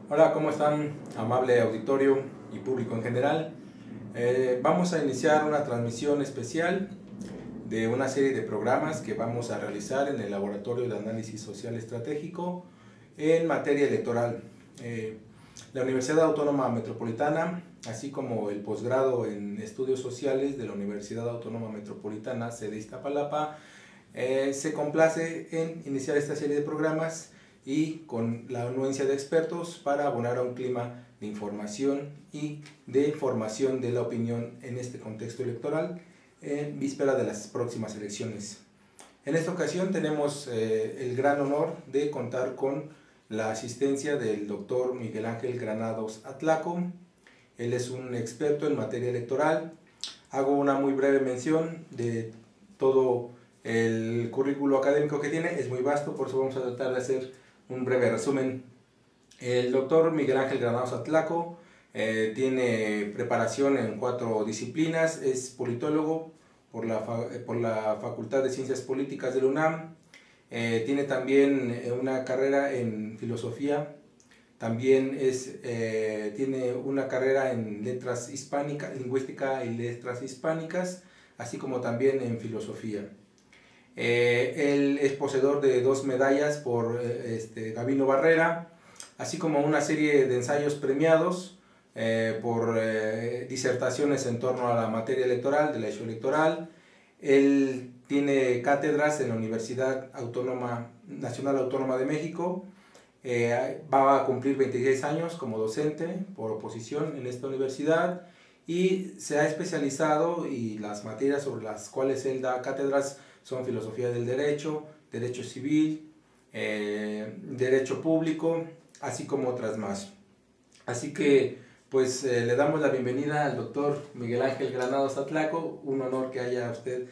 Hola, ¿cómo están, amable auditorio y público en general? Vamos a iniciar una transmisión especial de una serie de programas que vamos a realizar en el Laboratorio de Análisis Social Estratégico en materia electoral. La Universidad Autónoma Metropolitana, así como el posgrado en Estudios Sociales de la Universidad Autónoma Metropolitana, sede Iztapalapa, se complace en iniciar esta serie de programas y con la anuencia de expertos para abonar a un clima de información y de formación de la opinión en este contexto electoral en víspera de las próximas elecciones. En esta ocasión tenemos el gran honor de contar con la asistencia del doctor Miguel Ángel Granados Atlaco. Él es un experto en materia electoral. Hago una muy breve mención de todo el currículo académico que tiene, es muy vasto, por eso vamos a tratar de hacer un breve resumen. El doctor Miguel Ángel Granados Atlaco tiene preparación en 4 disciplinas, es politólogo por la Facultad de Ciencias Políticas de la UNAM, tiene también una carrera en filosofía, también tiene una carrera en letras hispánicas, lingüística y letras hispánicas, así como también en filosofía. Él es poseedor de 2 medallas por Gabino Barrera, así como una serie de ensayos premiados por disertaciones en torno a la materia electoral, de la issue electoral. Él tiene cátedras en la Universidad Nacional Autónoma de México. Va a cumplir 26 años como docente por oposición en esta universidad y se ha especializado, y las materias sobre las cuales él da cátedras son filosofía del derecho, derecho civil, derecho público, así como otras más. Así que pues le damos la bienvenida al doctor Miguel Ángel Granados Atlaco, un honor que haya usted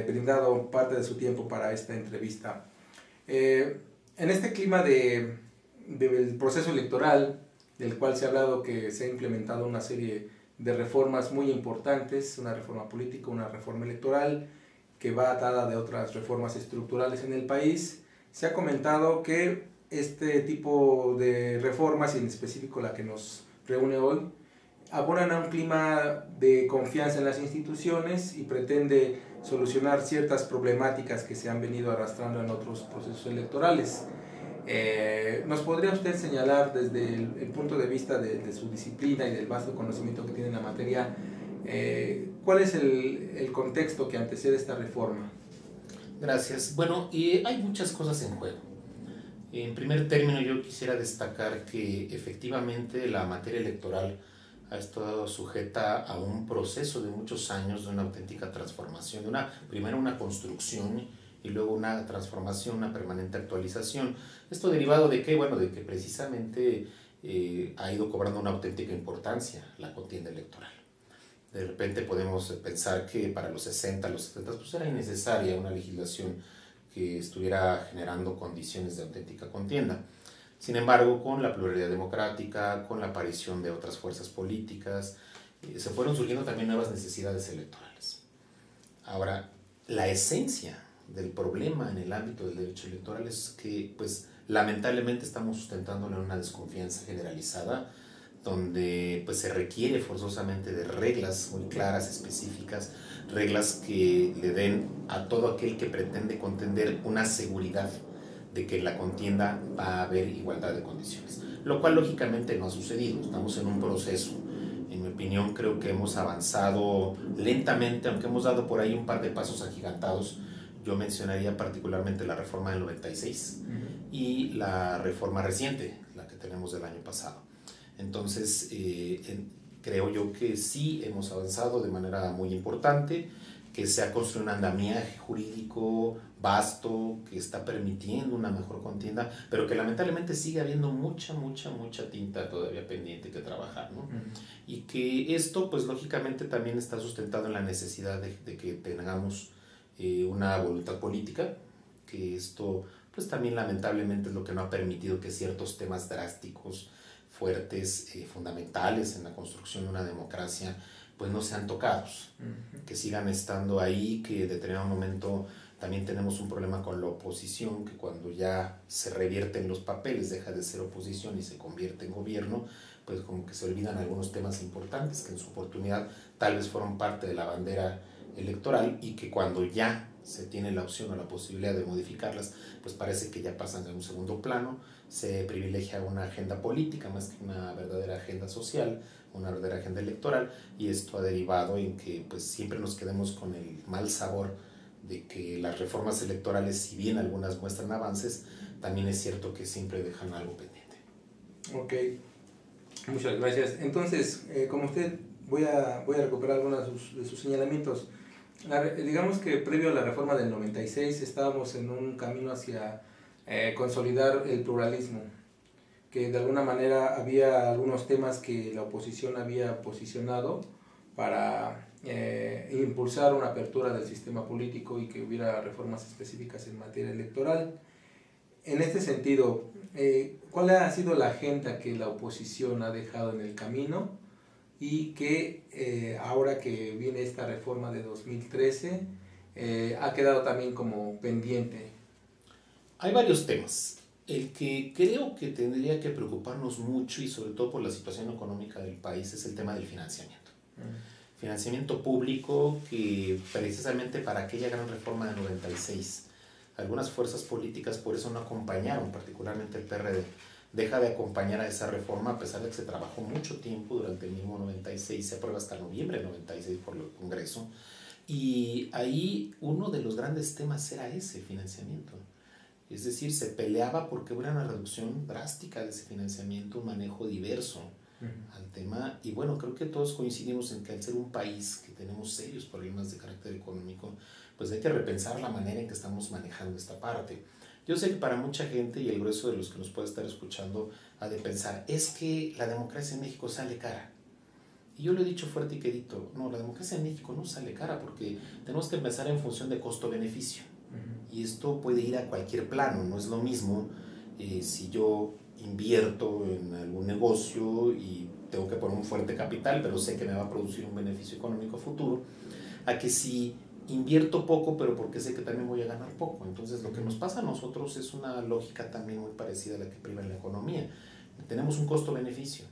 brindado parte de su tiempo para esta entrevista. En este clima del proceso electoral, del cual se ha hablado que se ha implementado una serie de reformas muy importantes, una reforma política, una reforma electoral, que va atada de otras reformas estructurales en el país, se ha comentado que este tipo de reformas, y en específico la que nos reúne hoy, abonan a un clima de confianza en las instituciones y pretende solucionar ciertas problemáticas que se han venido arrastrando en otros procesos electorales. ¿Nos podría usted señalar desde el punto de vista de su disciplina y del vasto conocimiento que tiene en la materia, cuál es el contexto que antecede esta reforma? Gracias. Bueno, hay muchas cosas en juego. En primer término, yo quisiera destacar que efectivamente la materia electoral ha estado sujeta a un proceso de muchos años de una auténtica transformación, primero una construcción y luego una transformación, una permanente actualización. Esto derivado de qué? Bueno, de que precisamente ha ido cobrando una auténtica importancia la contienda electoral. De repente podemos pensar que para los 60, los 70, pues era innecesaria una legislación que estuviera generando condiciones de auténtica contienda. Sin embargo, con la pluralidad democrática, con la aparición de otras fuerzas políticas, se fueron surgiendo también nuevas necesidades electorales. Ahora, la esencia del problema en el ámbito del derecho electoral es que, pues, lamentablemente estamos sustentándolo en una desconfianza generalizada, donde pues se requiere forzosamente de reglas muy claras, específicas, reglas que le den a todo aquel que pretende contender una seguridad de que en la contienda va a haber igualdad de condiciones, lo cual lógicamente no ha sucedido. Estamos en un proceso. En mi opinión, creo que hemos avanzado lentamente, aunque hemos dado por ahí un par de pasos agigantados. Yo mencionaría particularmente la reforma del 96 y la reforma reciente, la que tenemos del año pasado. Entonces, creo yo que sí hemos avanzado de manera muy importante, que se ha construido un andamiaje jurídico vasto, que está permitiendo una mejor contienda, pero que lamentablemente sigue habiendo mucha tinta todavía pendiente que trabajar, ¿no? Y que esto, pues lógicamente también está sustentado en la necesidad de que tengamos una voluntad política, que esto, pues también lamentablemente es lo que no ha permitido que ciertos temas drásticos, fuertes, fundamentales en la construcción de una democracia, pues no sean tocados, que sigan estando ahí, que en determinado momento También tenemos un problema con la oposición, que cuando ya se revierten los papeles, deja de ser oposición y se convierte en gobierno, pues como que se olvidan algunos temas importantes que en su oportunidad tal vez fueron parte de la bandera electoral y que cuando ya se tiene la opción o la posibilidad de modificarlas, pues parece que ya pasan a un segundo plano, se privilegia una agenda política más que una verdadera agenda social, una verdadera agenda electoral, y esto ha derivado en que pues siempre nos quedemos con el mal sabor de que las reformas electorales, si bien algunas muestran avances, también es cierto que siempre dejan algo pendiente. Ok, muchas gracias. Entonces, como usted, voy a recuperar algunos de sus señalamientos. Digamos que previo a la reforma del 96 estábamos en un camino hacia consolidar el pluralismo, que de alguna manera había algunos temas que la oposición había posicionado para impulsar una apertura del sistema político y que hubiera reformas específicas en materia electoral. En este sentido, ¿cuál ha sido la agenda que la oposición ha dejado en el camino y que ahora que viene esta reforma de 2013 ha quedado también como pendiente? Hay varios temas. El que creo que tendría que preocuparnos mucho y sobre todo por la situación económica del país es el tema del financiamiento. Financiamiento público que precisamente para aquella gran reforma de 96, algunas fuerzas políticas por eso no acompañaron, particularmente el PRD, deja de acompañar a esa reforma a pesar de que se trabajó mucho tiempo durante el mismo 96, se aprueba hasta noviembre de 96 por el Congreso, y ahí uno de los grandes temas era ese financiamiento. Es decir, se peleaba porque hubiera una reducción drástica de ese financiamiento, un manejo diverso al tema. Y bueno, creo que todos coincidimos en que al ser un país que tenemos serios problemas de carácter económico, pues hay que repensar la manera en que estamos manejando esta parte. Yo sé que para mucha gente y el grueso de los que nos puede estar escuchando ha de pensar, es que la democracia en México sale cara. Y yo lo he dicho fuerte y quedito, no, la democracia en México no sale cara porque tenemos que pensar en función de costo-beneficio. Y esto puede ir a cualquier plano, no es lo mismo si yo invierto en algún negocio y tengo que poner un fuerte capital, pero sé que me va a producir un beneficio económico futuro, a que si invierto poco, pero porque sé que también voy a ganar poco. Entonces lo que nos pasa a nosotros es una lógica también muy parecida a la que priva en la economía. Tenemos un costo-beneficio.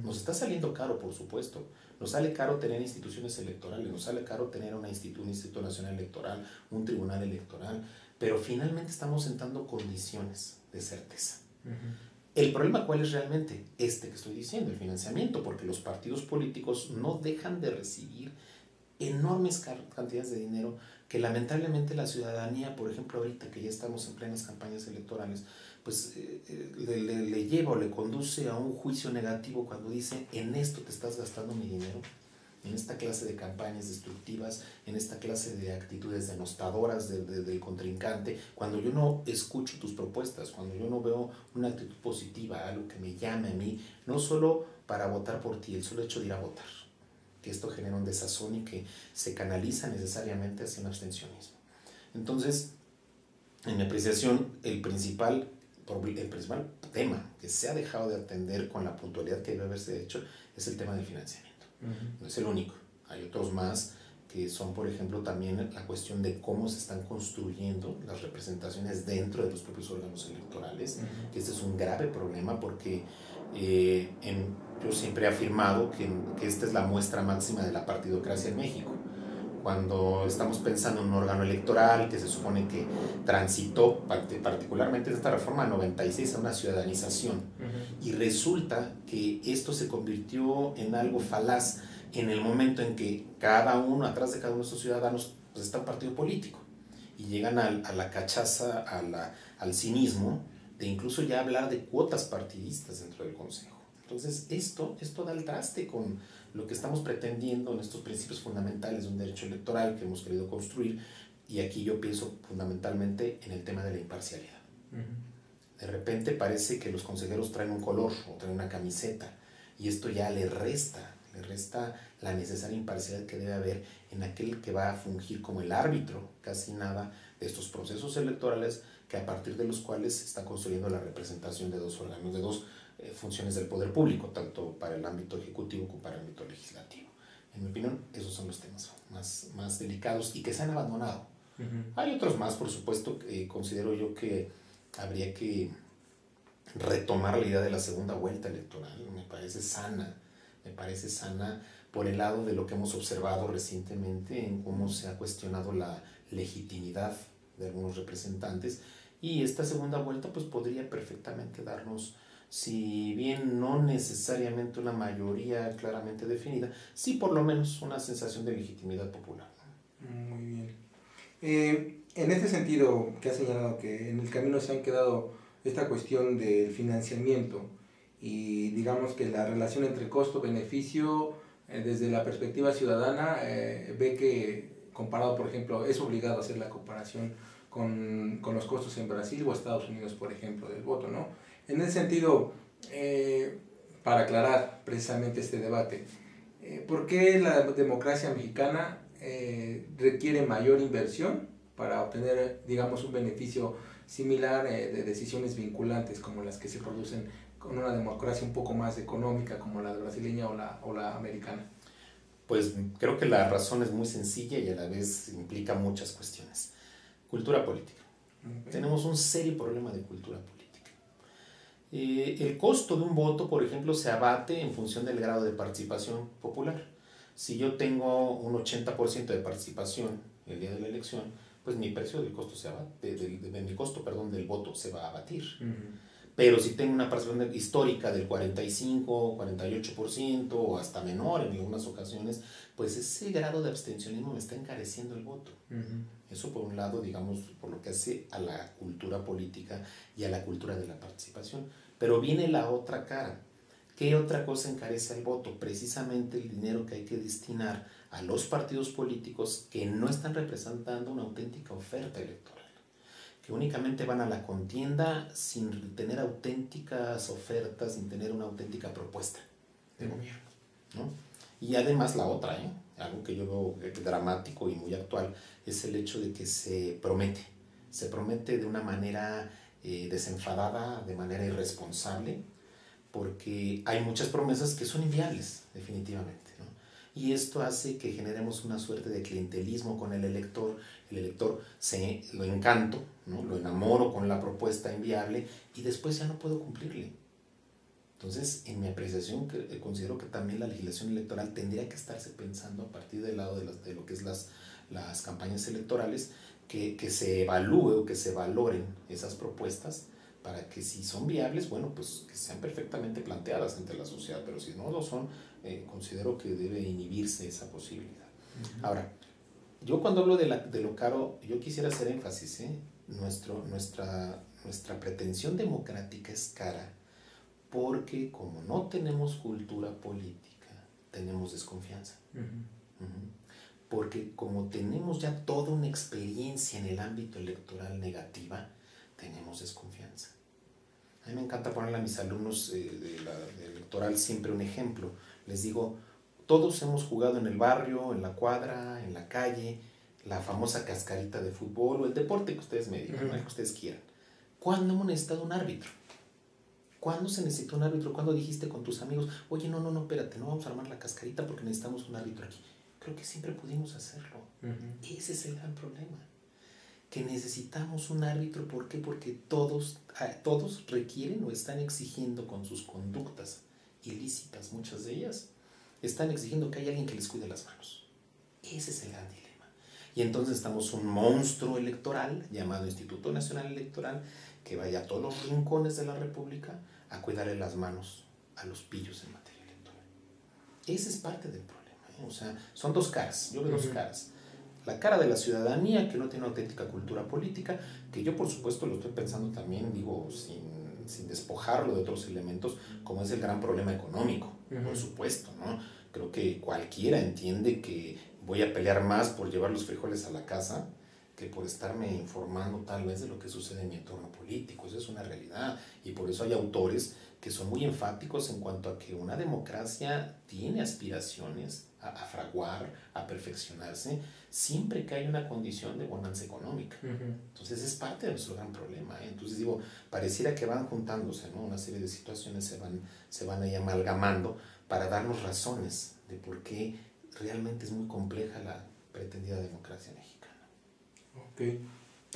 Nos está saliendo caro, por supuesto. Nos sale caro tener instituciones electorales, nos sale caro tener un Instituto Nacional Electoral, un tribunal electoral, pero finalmente estamos sentando condiciones de certeza. El problema, ¿cuál es realmente? Este que estoy diciendo, el financiamiento, porque los partidos políticos no dejan de recibir enormes cantidades de dinero que lamentablemente la ciudadanía, por ejemplo ahorita que ya estamos en plenas campañas electorales, pues le lleva o le conduce a un juicio negativo cuando dice, en esto te estás gastando mi dinero, en esta clase de campañas destructivas, en esta clase de actitudes denostadoras del contrincante, cuando yo no escucho tus propuestas, cuando yo no veo una actitud positiva, algo que me llame a mí, no solo para votar por ti, el solo hecho de ir a votar, que esto genera un desazón y que se canaliza necesariamente hacia un abstencionismo. Entonces, en mi apreciación, el principal tema que se ha dejado de atender con la puntualidad que debe haberse hecho es el tema del financiamiento. No es el único, hay otros más que son, por ejemplo, también la cuestión de cómo se están construyendo las representaciones dentro de los propios órganos electorales, que este es un grave problema porque yo siempre he afirmado que esta es la muestra máxima de la partidocracia en México. Cuando estamos pensando en un órgano electoral que se supone que transitó particularmente en esta reforma 96 a una ciudadanización, y resulta que esto se convirtió en algo falaz en el momento en que cada uno, atrás de cada uno de estos ciudadanos, pues está un partido político y llegan a la cachaza, al cinismo de incluso ya hablar de cuotas partidistas dentro del Consejo. Entonces esto da el traste con lo que estamos pretendiendo en estos principios fundamentales de un derecho electoral que hemos querido construir, y aquí yo pienso fundamentalmente en el tema de la imparcialidad. De repente parece que los consejeros traen un color o traen una camiseta, y esto ya le resta la necesaria imparcialidad que debe haber en aquel que va a fungir como el árbitro, casi nada, de estos procesos electorales, que a partir de los cuales se está construyendo la representación de dos órganos, de dos funciones del poder público, tanto para el ámbito ejecutivo como para el ámbito legislativo. En mi opinión, esos son los temas más delicados y que se han abandonado Hay otros más, por supuesto, que considero yo que habría que retomar la idea de la segunda vuelta electoral. Me parece sana por el lado de lo que hemos observado recientemente en cómo se ha cuestionado la legitimidad de algunos representantes, y esta segunda vuelta pues podría perfectamente darnos, si bien no necesariamente una mayoría claramente definida, sí por lo menos una sensación de legitimidad popular. Muy bien. En este sentido que has señalado que en el camino se han quedado esta cuestión del financiamiento y digamos que la relación entre costo-beneficio desde la perspectiva ciudadana ve que comparado, por ejemplo, es obligado a hacer la comparación con los costos en Brasil o Estados Unidos, por ejemplo, del voto, ¿no? En ese sentido, para aclarar precisamente este debate, ¿por qué la democracia mexicana requiere mayor inversión para obtener, digamos, un beneficio similar de decisiones vinculantes como las que se producen con una democracia un poco más económica como la brasileña o la americana? Pues creo que la razón es muy sencilla y a la vez implica muchas cuestiones. Cultura política. Okay. Tenemos un serio problema de cultura política. El costo de un voto, por ejemplo, se abate en función del grado de participación popular. Si yo tengo un 80% de participación el día de la elección, pues mi precio del costo se abate, mi costo, perdón, del voto se va a abatir. Pero si tengo una participación histórica del 45, 48% o hasta menor en algunas ocasiones, pues ese grado de abstencionismo me está encareciendo el voto. Eso por un lado, digamos, por lo que hace a la cultura política y a la cultura de la participación. Pero viene la otra cara. ¿Qué otra cosa encarece el voto? Precisamente el dinero que hay que destinar a los partidos políticos que no están representando una auténtica oferta electoral, que únicamente van a la contienda sin tener auténticas ofertas, sin tener una auténtica propuesta de gobierno, ¿no? Y además la otra, algo que yo veo dramático y muy actual, es el hecho de que se promete de una manera desenfadada, de manera irresponsable, porque hay muchas promesas que son inviables, definitivamente, ¿no? Y esto hace que generemos una suerte de clientelismo con el elector lo encanto, ¿no? Lo enamoro con la propuesta inviable y después ya no puedo cumplirle. Entonces, en mi apreciación, considero que también la legislación electoral tendría que estarse pensando a partir del lado de lo que es las campañas electorales, que se evalúe o que se valoren esas propuestas para que si son viables, bueno, pues que sean perfectamente planteadas ante la sociedad, pero si no lo son, considero que debe inhibirse esa posibilidad. Ahora, yo cuando hablo de lo caro, yo quisiera hacer énfasis, nuestra pretensión democrática es cara porque como no tenemos cultura política, tenemos desconfianza. Porque como tenemos ya toda una experiencia en el ámbito electoral negativa, tenemos desconfianza. A mí me encanta ponerle a mis alumnos de electoral siempre un ejemplo. Les digo, todos hemos jugado en el barrio, en la cuadra, en la calle, la famosa cascarita de fútbol o el deporte que ustedes me digan, el que ustedes quieran. ¿Cuándo hemos necesitado un árbitro? ¿Cuándo se necesitó un árbitro? ¿Cuándo dijiste con tus amigos, oye, no, espérate, no vamos a armar la cascarita porque necesitamos un árbitro aquí? Creo que siempre pudimos hacerlo. Ese es el gran problema. Que necesitamos un árbitro, ¿por qué? Porque todos requieren o están exigiendo con sus conductas ilícitas, muchas de ellas, están exigiendo que haya alguien que les cuide las manos. Ese es el gran dilema. Y entonces estamos un monstruo electoral llamado Instituto Nacional Electoral que vaya a todos los rincones de la República a cuidarle las manos a los pillos en materia electoral. Ese es parte del problema. O sea, son dos caras, yo veo dos caras. La cara de la ciudadanía que no tiene una auténtica cultura política, que yo por supuesto lo estoy pensando también, digo, sin despojarlo de otros elementos, como es el gran problema económico, por supuesto, ¿no? Creo que cualquiera entiende que voy a pelear más por llevar los frijoles a la casa que por estarme informando tal vez de lo que sucede en mi entorno político. Eso es una realidad y por eso hay autores que son muy enfáticos en cuanto a que una democracia tiene aspiraciones a fraguar, a perfeccionarse, siempre que hay una condición de bonanza económica. Entonces es parte de nuestro gran problema. Entonces digo, pareciera que van juntándose, ¿no? Una serie de situaciones se van ahí amalgamando para darnos razones de por qué realmente es muy compleja la pretendida democracia mexicana. Okay.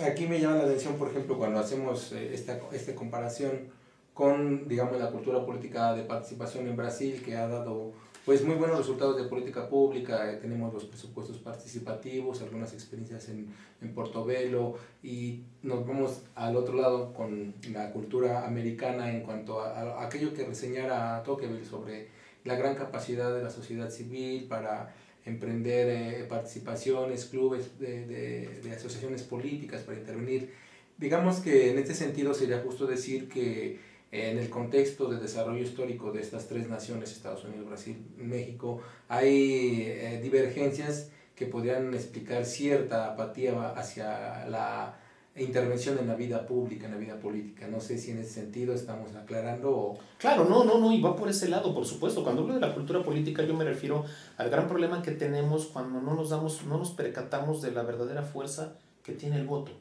Aquí me llama la atención, por ejemplo, cuando hacemos esta comparación con, digamos, la cultura política de participación en Brasil, que ha dado pues muy buenos resultados de política pública. Tenemos los presupuestos participativos, algunas experiencias en Portobelo, y nos vamos al otro lado con la cultura americana en cuanto a aquello que reseñara Tocqueville sobre la gran capacidad de la sociedad civil para emprender participaciones, clubes de asociaciones políticas para intervenir. Digamos que en este sentido sería justo decir que en el contexto de desarrollo histórico de estas tres naciones, Estados Unidos, Brasil, México, hay divergencias que podrían explicar cierta apatía hacia la intervención en la vida pública, en la vida política. No sé si en ese sentido estamos aclarando o... Claro, no, y va por ese lado, por supuesto. Cuando hablo de la cultura política, yo me refiero al gran problema que tenemos cuando no nos percatamos de la verdadera fuerza que tiene el voto.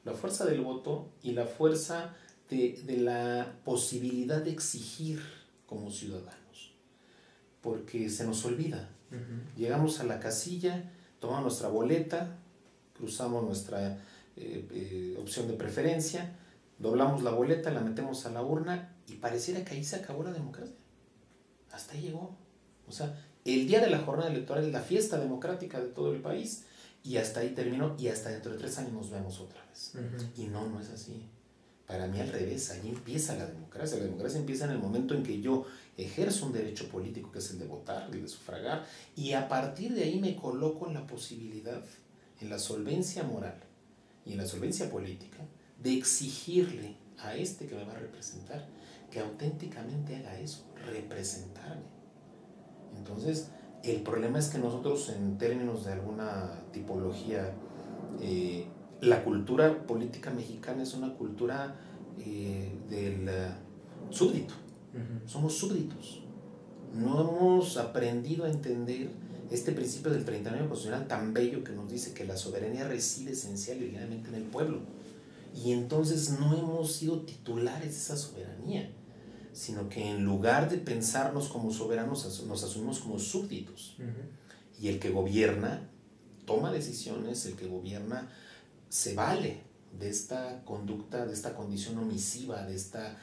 La fuerza del voto y la fuerza de la posibilidad de exigir como ciudadanos. Porque se nos olvida. Llegamos a la casilla, tomamos nuestra boleta, cruzamos nuestra opción de preferencia, doblamos la boleta, la metemos a la urna y pareciera que ahí se acabó la democracia. Hasta ahí llegó. O sea, el día de la jornada electoral es la fiesta democrática de todo el país y hasta ahí terminó, y hasta dentro de 3 años nos vemos otra vez. Y no es así. Para mí al revés, ahí empieza la democracia. La democracia empieza en el momento en que yo ejerzo un derecho político, que es el de votar, el de sufragar, y a partir de ahí me coloco en la posibilidad, en la solvencia moral y en la solvencia política, de exigirle a este que me va a representar que auténticamente haga eso, representarme. Entonces, el problema es que nosotros, en términos de alguna tipología, la cultura política mexicana es una cultura del súbdito. Somos súbditos. No hemos aprendido a entender este principio del 39 constitucional tan bello que nos dice que la soberanía reside esencial y originalmente en el pueblo. Y entonces no hemos sido titulares de esa soberanía, sino que en lugar de pensarnos como soberanos, nos asumimos como súbditos. Y el que gobierna toma decisiones, el que gobierna se vale de esta conducta, de esta condición omisiva, de esta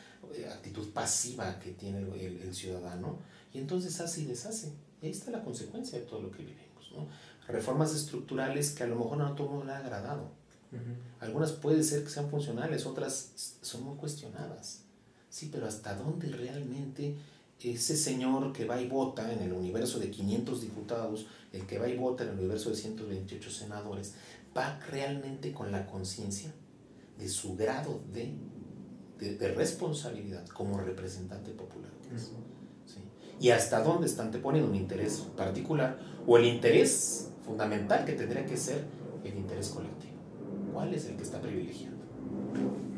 actitud pasiva que tiene el ciudadano, y entonces hace y deshace. Y ahí está la consecuencia de todo lo que vivimos, ¿no? Reformas estructurales que a lo mejor no a todo el mundo le ha agradado. Algunas puede ser que sean funcionales, otras son muy cuestionadas. Sí, pero ¿hasta dónde realmente ese señor que va y vota en el universo de 500 diputados, el que va y vota en el universo de 128 senadores, va realmente con la conciencia de su grado de responsabilidad como representante popular? ¿Sí? Y hasta dónde está anteponiendo un interés particular o el interés fundamental, que tendría que ser el interés colectivo? ¿Cuál es el que está privilegiando?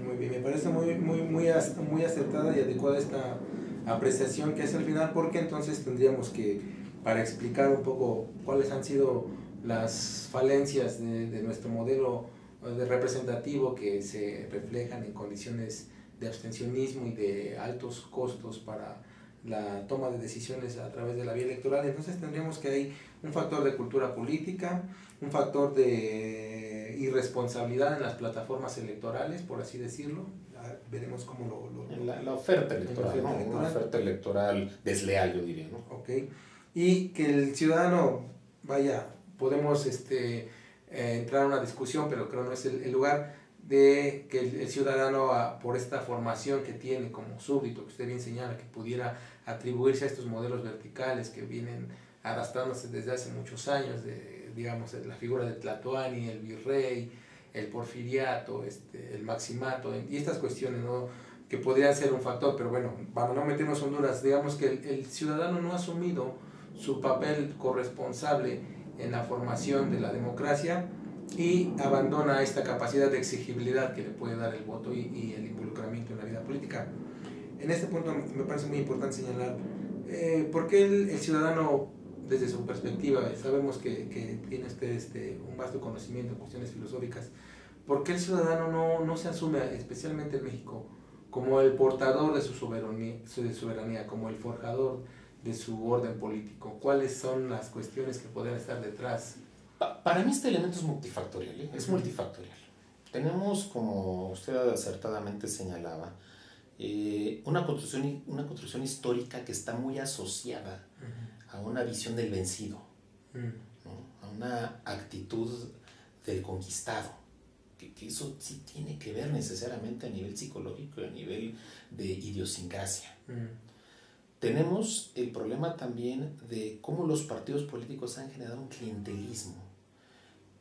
Muy bien, me parece muy acertada y adecuada esta apreciación que hace al final, porque entonces tendríamos que, para explicar un poco cuáles han sido las falencias de nuestro modelo de representativo, que se reflejan en condiciones de abstencionismo y de altos costos para la toma de decisiones a través de la vía electoral. Entonces tendríamos que hay un factor de cultura política, un factor de irresponsabilidad en las plataformas electorales, por así decirlo. Veremos cómo la oferta electoral, una oferta electoral desleal, yo diría, ¿no? Ok. Y que el ciudadano, vaya, podemos entrar a una discusión, pero creo no es el lugar, de que el ciudadano, por esta formación que tiene como súbdito, que usted bien señala, que pudiera atribuirse a estos modelos verticales que vienen arrastrándose desde hace muchos años, digamos, la figura de Tlatoani, el virrey, el porfiriato, el maximato, y estas cuestiones, ¿no?, que podrían ser un factor. Pero bueno, para no meternos en Honduras, digamos que el ciudadano no ha asumido su papel corresponsable en la formación de la democracia y abandona esta capacidad de exigibilidad que le puede dar el voto y el involucramiento en la vida política. En este punto me parece muy importante señalar por qué el ciudadano, desde su perspectiva, sabemos que tiene usted un vasto conocimiento en cuestiones filosóficas, ¿por qué el ciudadano no se asume, especialmente en México, como el portador de su soberanía, como el forjador de su orden político? ¿Cuáles son las cuestiones que podrían estar detrás? Para mí este elemento es multifactorial, ¿eh? Es multifactorial. Tenemos, como usted acertadamente señalaba, una construcción histórica que está muy asociada a una visión del vencido, ¿no? A una actitud del conquistado, que eso sí tiene que ver necesariamente a nivel psicológico y a nivel de idiosincrasia. Tenemos el problema también de cómo los partidos políticos han generado un clientelismo,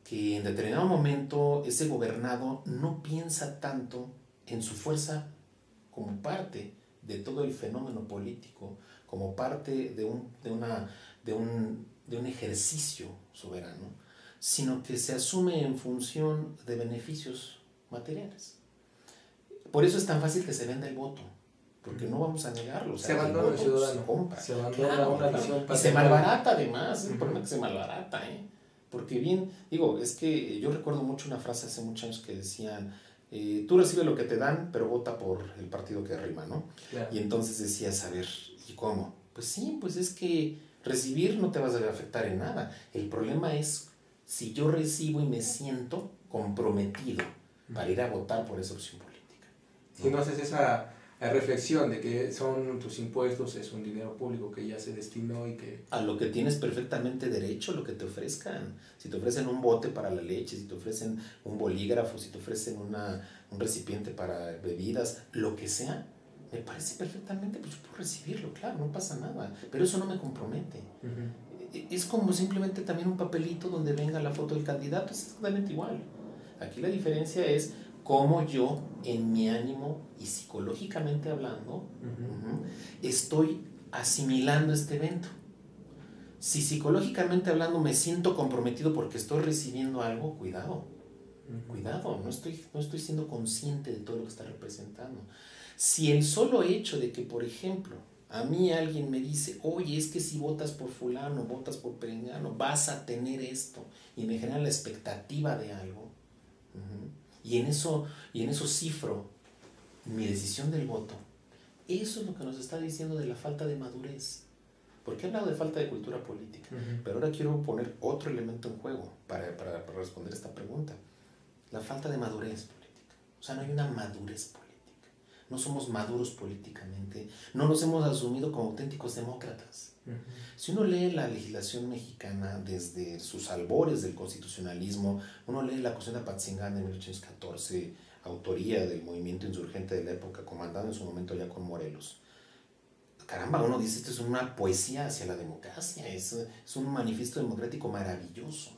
que en determinado momento ese gobernado no piensa tanto en su fuerza como parte de todo el fenómeno político, como parte de un ejercicio soberano, sino que se asume en función de beneficios materiales. Por eso es tan fácil que se venda el voto, porque no vamos a negarlo. O sea, se abandona el ciudadano, se compra. Se abandona una visión y se malbarata además, el problema es que se malbarata, porque bien, digo, es que yo recuerdo mucho una frase hace muchos años que decían, tú recibes lo que te dan, pero vota por el partido que rima, ¿no? Claro. Y entonces decías, a ver, ¿y cómo? Pues sí, pues es que recibir no te vas a afectar en nada. El problema es si yo recibo y me siento comprometido para ir a votar por esa opción política, ¿no? Si no haces esa reflexión de que son tus impuestos, es un dinero público que ya se destinó y que... A lo que tienes perfectamente derecho, lo que te ofrezcan. Si te ofrecen un bote para la leche, si te ofrecen un bolígrafo, si te ofrecen un recipiente para bebidas, lo que sea, me parece perfectamente, pues yo puedo recibirlo, claro, no pasa nada, pero eso no me compromete. Es como simplemente también un papelito donde venga la foto del candidato, es exactamente igual. Aquí la diferencia es cómo yo, en mi ánimo y psicológicamente hablando, estoy asimilando este evento. Si psicológicamente hablando me siento comprometido porque estoy recibiendo algo, cuidado, cuidado, no estoy siendo consciente de todo lo que está representando. Si el solo hecho de que, por ejemplo, a mí alguien me dice, oye, es que si votas por fulano, votas por perengano, vas a tener esto, y me genera la expectativa de algo, y en eso cifro mi decisión del voto, eso es lo que nos está diciendo de la falta de madurez. Porque he hablado de falta de cultura política, pero ahora quiero poner otro elemento en juego para responder esta pregunta. La falta de madurez política. O sea, no hay una madurez política. No somos maduros políticamente. No nos hemos asumido como auténticos demócratas. Si uno lee la legislación mexicana desde sus albores del constitucionalismo, uno lee la Constitución de Apatzingán de 1814, autoría del movimiento insurgente de la época, comandado en su momento ya con Morelos. Caramba, uno dice, esto es una poesía hacia la democracia, es un manifiesto democrático maravilloso.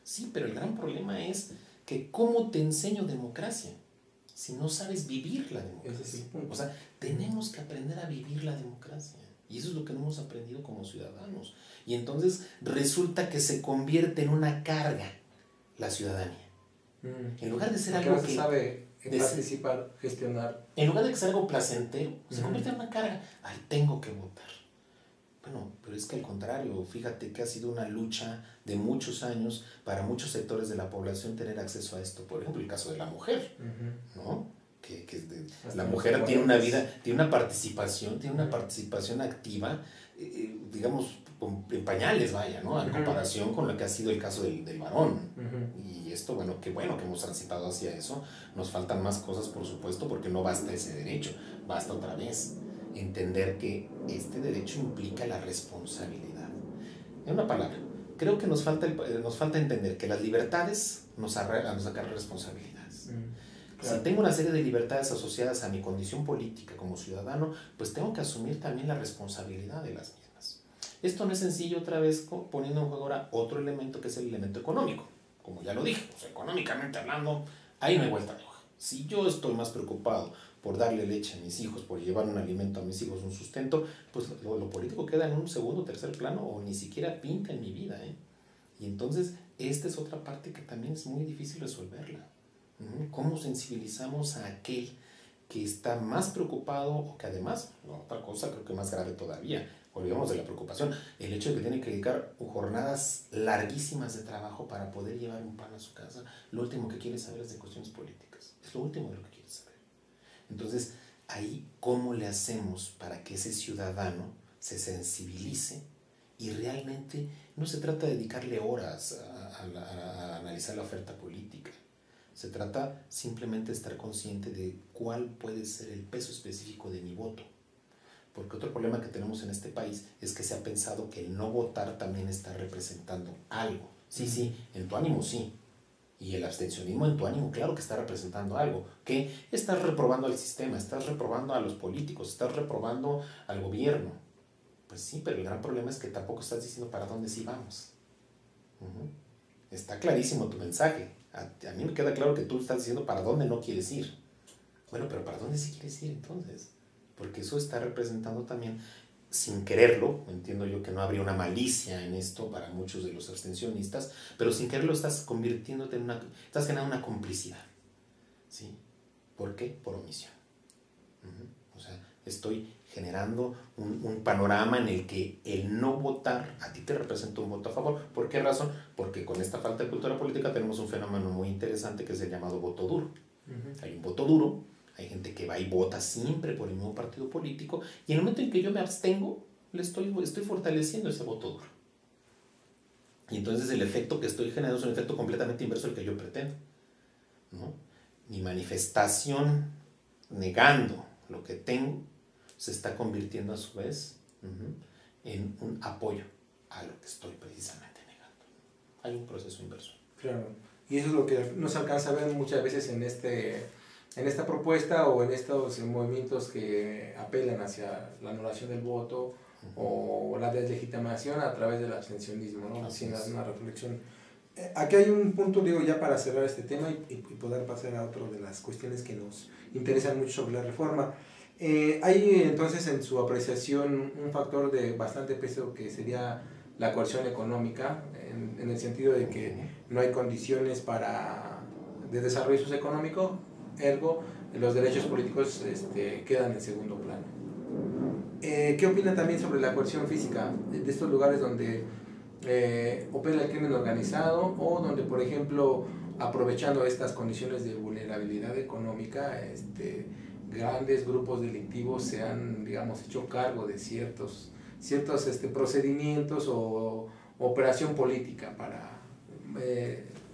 Sí, pero el gran problema es que ¿cómo te enseño democracia si no sabes vivir la democracia? O sea, tenemos que aprender a vivir la democracia. Y eso es lo que no hemos aprendido como ciudadanos. Y entonces resulta que se convierte en una carga la ciudadanía. En lugar de ser algo que... se sabe participar, gestionar. En lugar de que sea algo placentero, se convierte en una carga. Ay, tengo que votar. Bueno, pero es que al contrario, fíjate que ha sido una lucha de muchos años para muchos sectores de la población tener acceso a esto. Por ejemplo, el caso de la mujer, ¿no? La mujer tiene una vida, tiene una participación activa, digamos, en pañales, vaya, ¿no? En comparación con lo que ha sido el caso del varón. Y esto, bueno que hemos transitado hacia eso. Nos faltan más cosas, por supuesto, porque no basta ese derecho, basta otra vez entender que este derecho implica la responsabilidad. En una palabra, creo que nos falta entender que las libertades nos acarrean responsabilidades. Claro. Si tengo una serie de libertades asociadas a mi condición política como ciudadano, pues tengo que asumir también la responsabilidad de las mismas. Esto no es sencillo, otra vez poniendo en juego ahora otro elemento que es el elemento económico. Como ya lo dije, o sea, económicamente hablando, ahí no hay vuelta de hoja. Si yo estoy más preocupado por darle leche a mis hijos, por llevar un alimento a mis hijos, un sustento, pues lo político queda en un segundo o tercer plano o ni siquiera pinta en mi vida, Y entonces esta es otra parte que también es muy difícil resolverla. ¿Cómo sensibilizamos a aquel que está más preocupado o que además, otra cosa creo que más grave todavía, olvidemos de la preocupación, el hecho de que tiene que dedicar jornadas larguísimas de trabajo para poder llevar un pan a su casa, lo último que quiere saber es de cuestiones políticas, es lo último de lo que quiere saber. Entonces, ahí, ¿cómo le hacemos para que ese ciudadano se sensibilice Y realmente no se trata de dedicarle horas a analizar la oferta política. Se trata simplemente de estar consciente de cuál puede ser el peso específico de mi voto. Porque otro problema que tenemos en este país es que se ha pensado que el no votar también está representando algo. Sí, en tu ánimo sí. Y el abstencionismo en tu ánimo, claro que está representando algo. Que estás reprobando al sistema, estás reprobando a los políticos, estás reprobando al gobierno. Pues sí, pero el gran problema es que tampoco estás diciendo para dónde sí vamos. Está clarísimo tu mensaje. A mí me queda claro que tú estás diciendo para dónde no quieres ir. Bueno, pero ¿para dónde sí quieres ir entonces? Porque eso está representando también, sin quererlo, entiendo yo que no habría una malicia en esto para muchos de los abstencionistas, pero sin quererlo estás convirtiéndote en estás generando una complicidad. ¿Sí? ¿Por qué? Por omisión. O sea, estoy generando un panorama en el que el no votar a ti te representa un voto a favor. ¿Por qué razón? Porque con esta falta de cultura política tenemos un fenómeno muy interesante que es el llamado voto duro. Hay un voto duro, hay gente que va y vota siempre por el mismo partido político, y en el momento en que yo me abstengo, estoy fortaleciendo ese voto duro. Y entonces el efecto que estoy generando es un efecto completamente inverso al que yo pretendo, ¿no? Mi manifestación negando lo que tengo se está convirtiendo a su vez en un apoyo a lo que estoy precisamente negando. Hay un proceso inverso. Claro, y eso es lo que no se alcanza a ver muchas veces en esta propuesta o en estos movimientos que apelan hacia la anulación del voto o la deslegitimación a través del abstencionismo, ¿no? Sin una reflexión. Aquí hay un punto, digo, ya para cerrar este tema y poder pasar a otro de las cuestiones que nos interesan mucho sobre la reforma. Hay entonces en su apreciación un factor de bastante peso que sería la coerción económica, en el sentido de que no hay condiciones de desarrollo socioeconómico, ergo los derechos políticos quedan en segundo plano. ¿Qué opina también sobre la coerción física de estos lugares donde opera el crimen organizado o donde, por ejemplo, aprovechando estas condiciones de vulnerabilidad económica, grandes grupos delictivos se han, digamos, hecho cargo de ciertos procedimientos o operación política para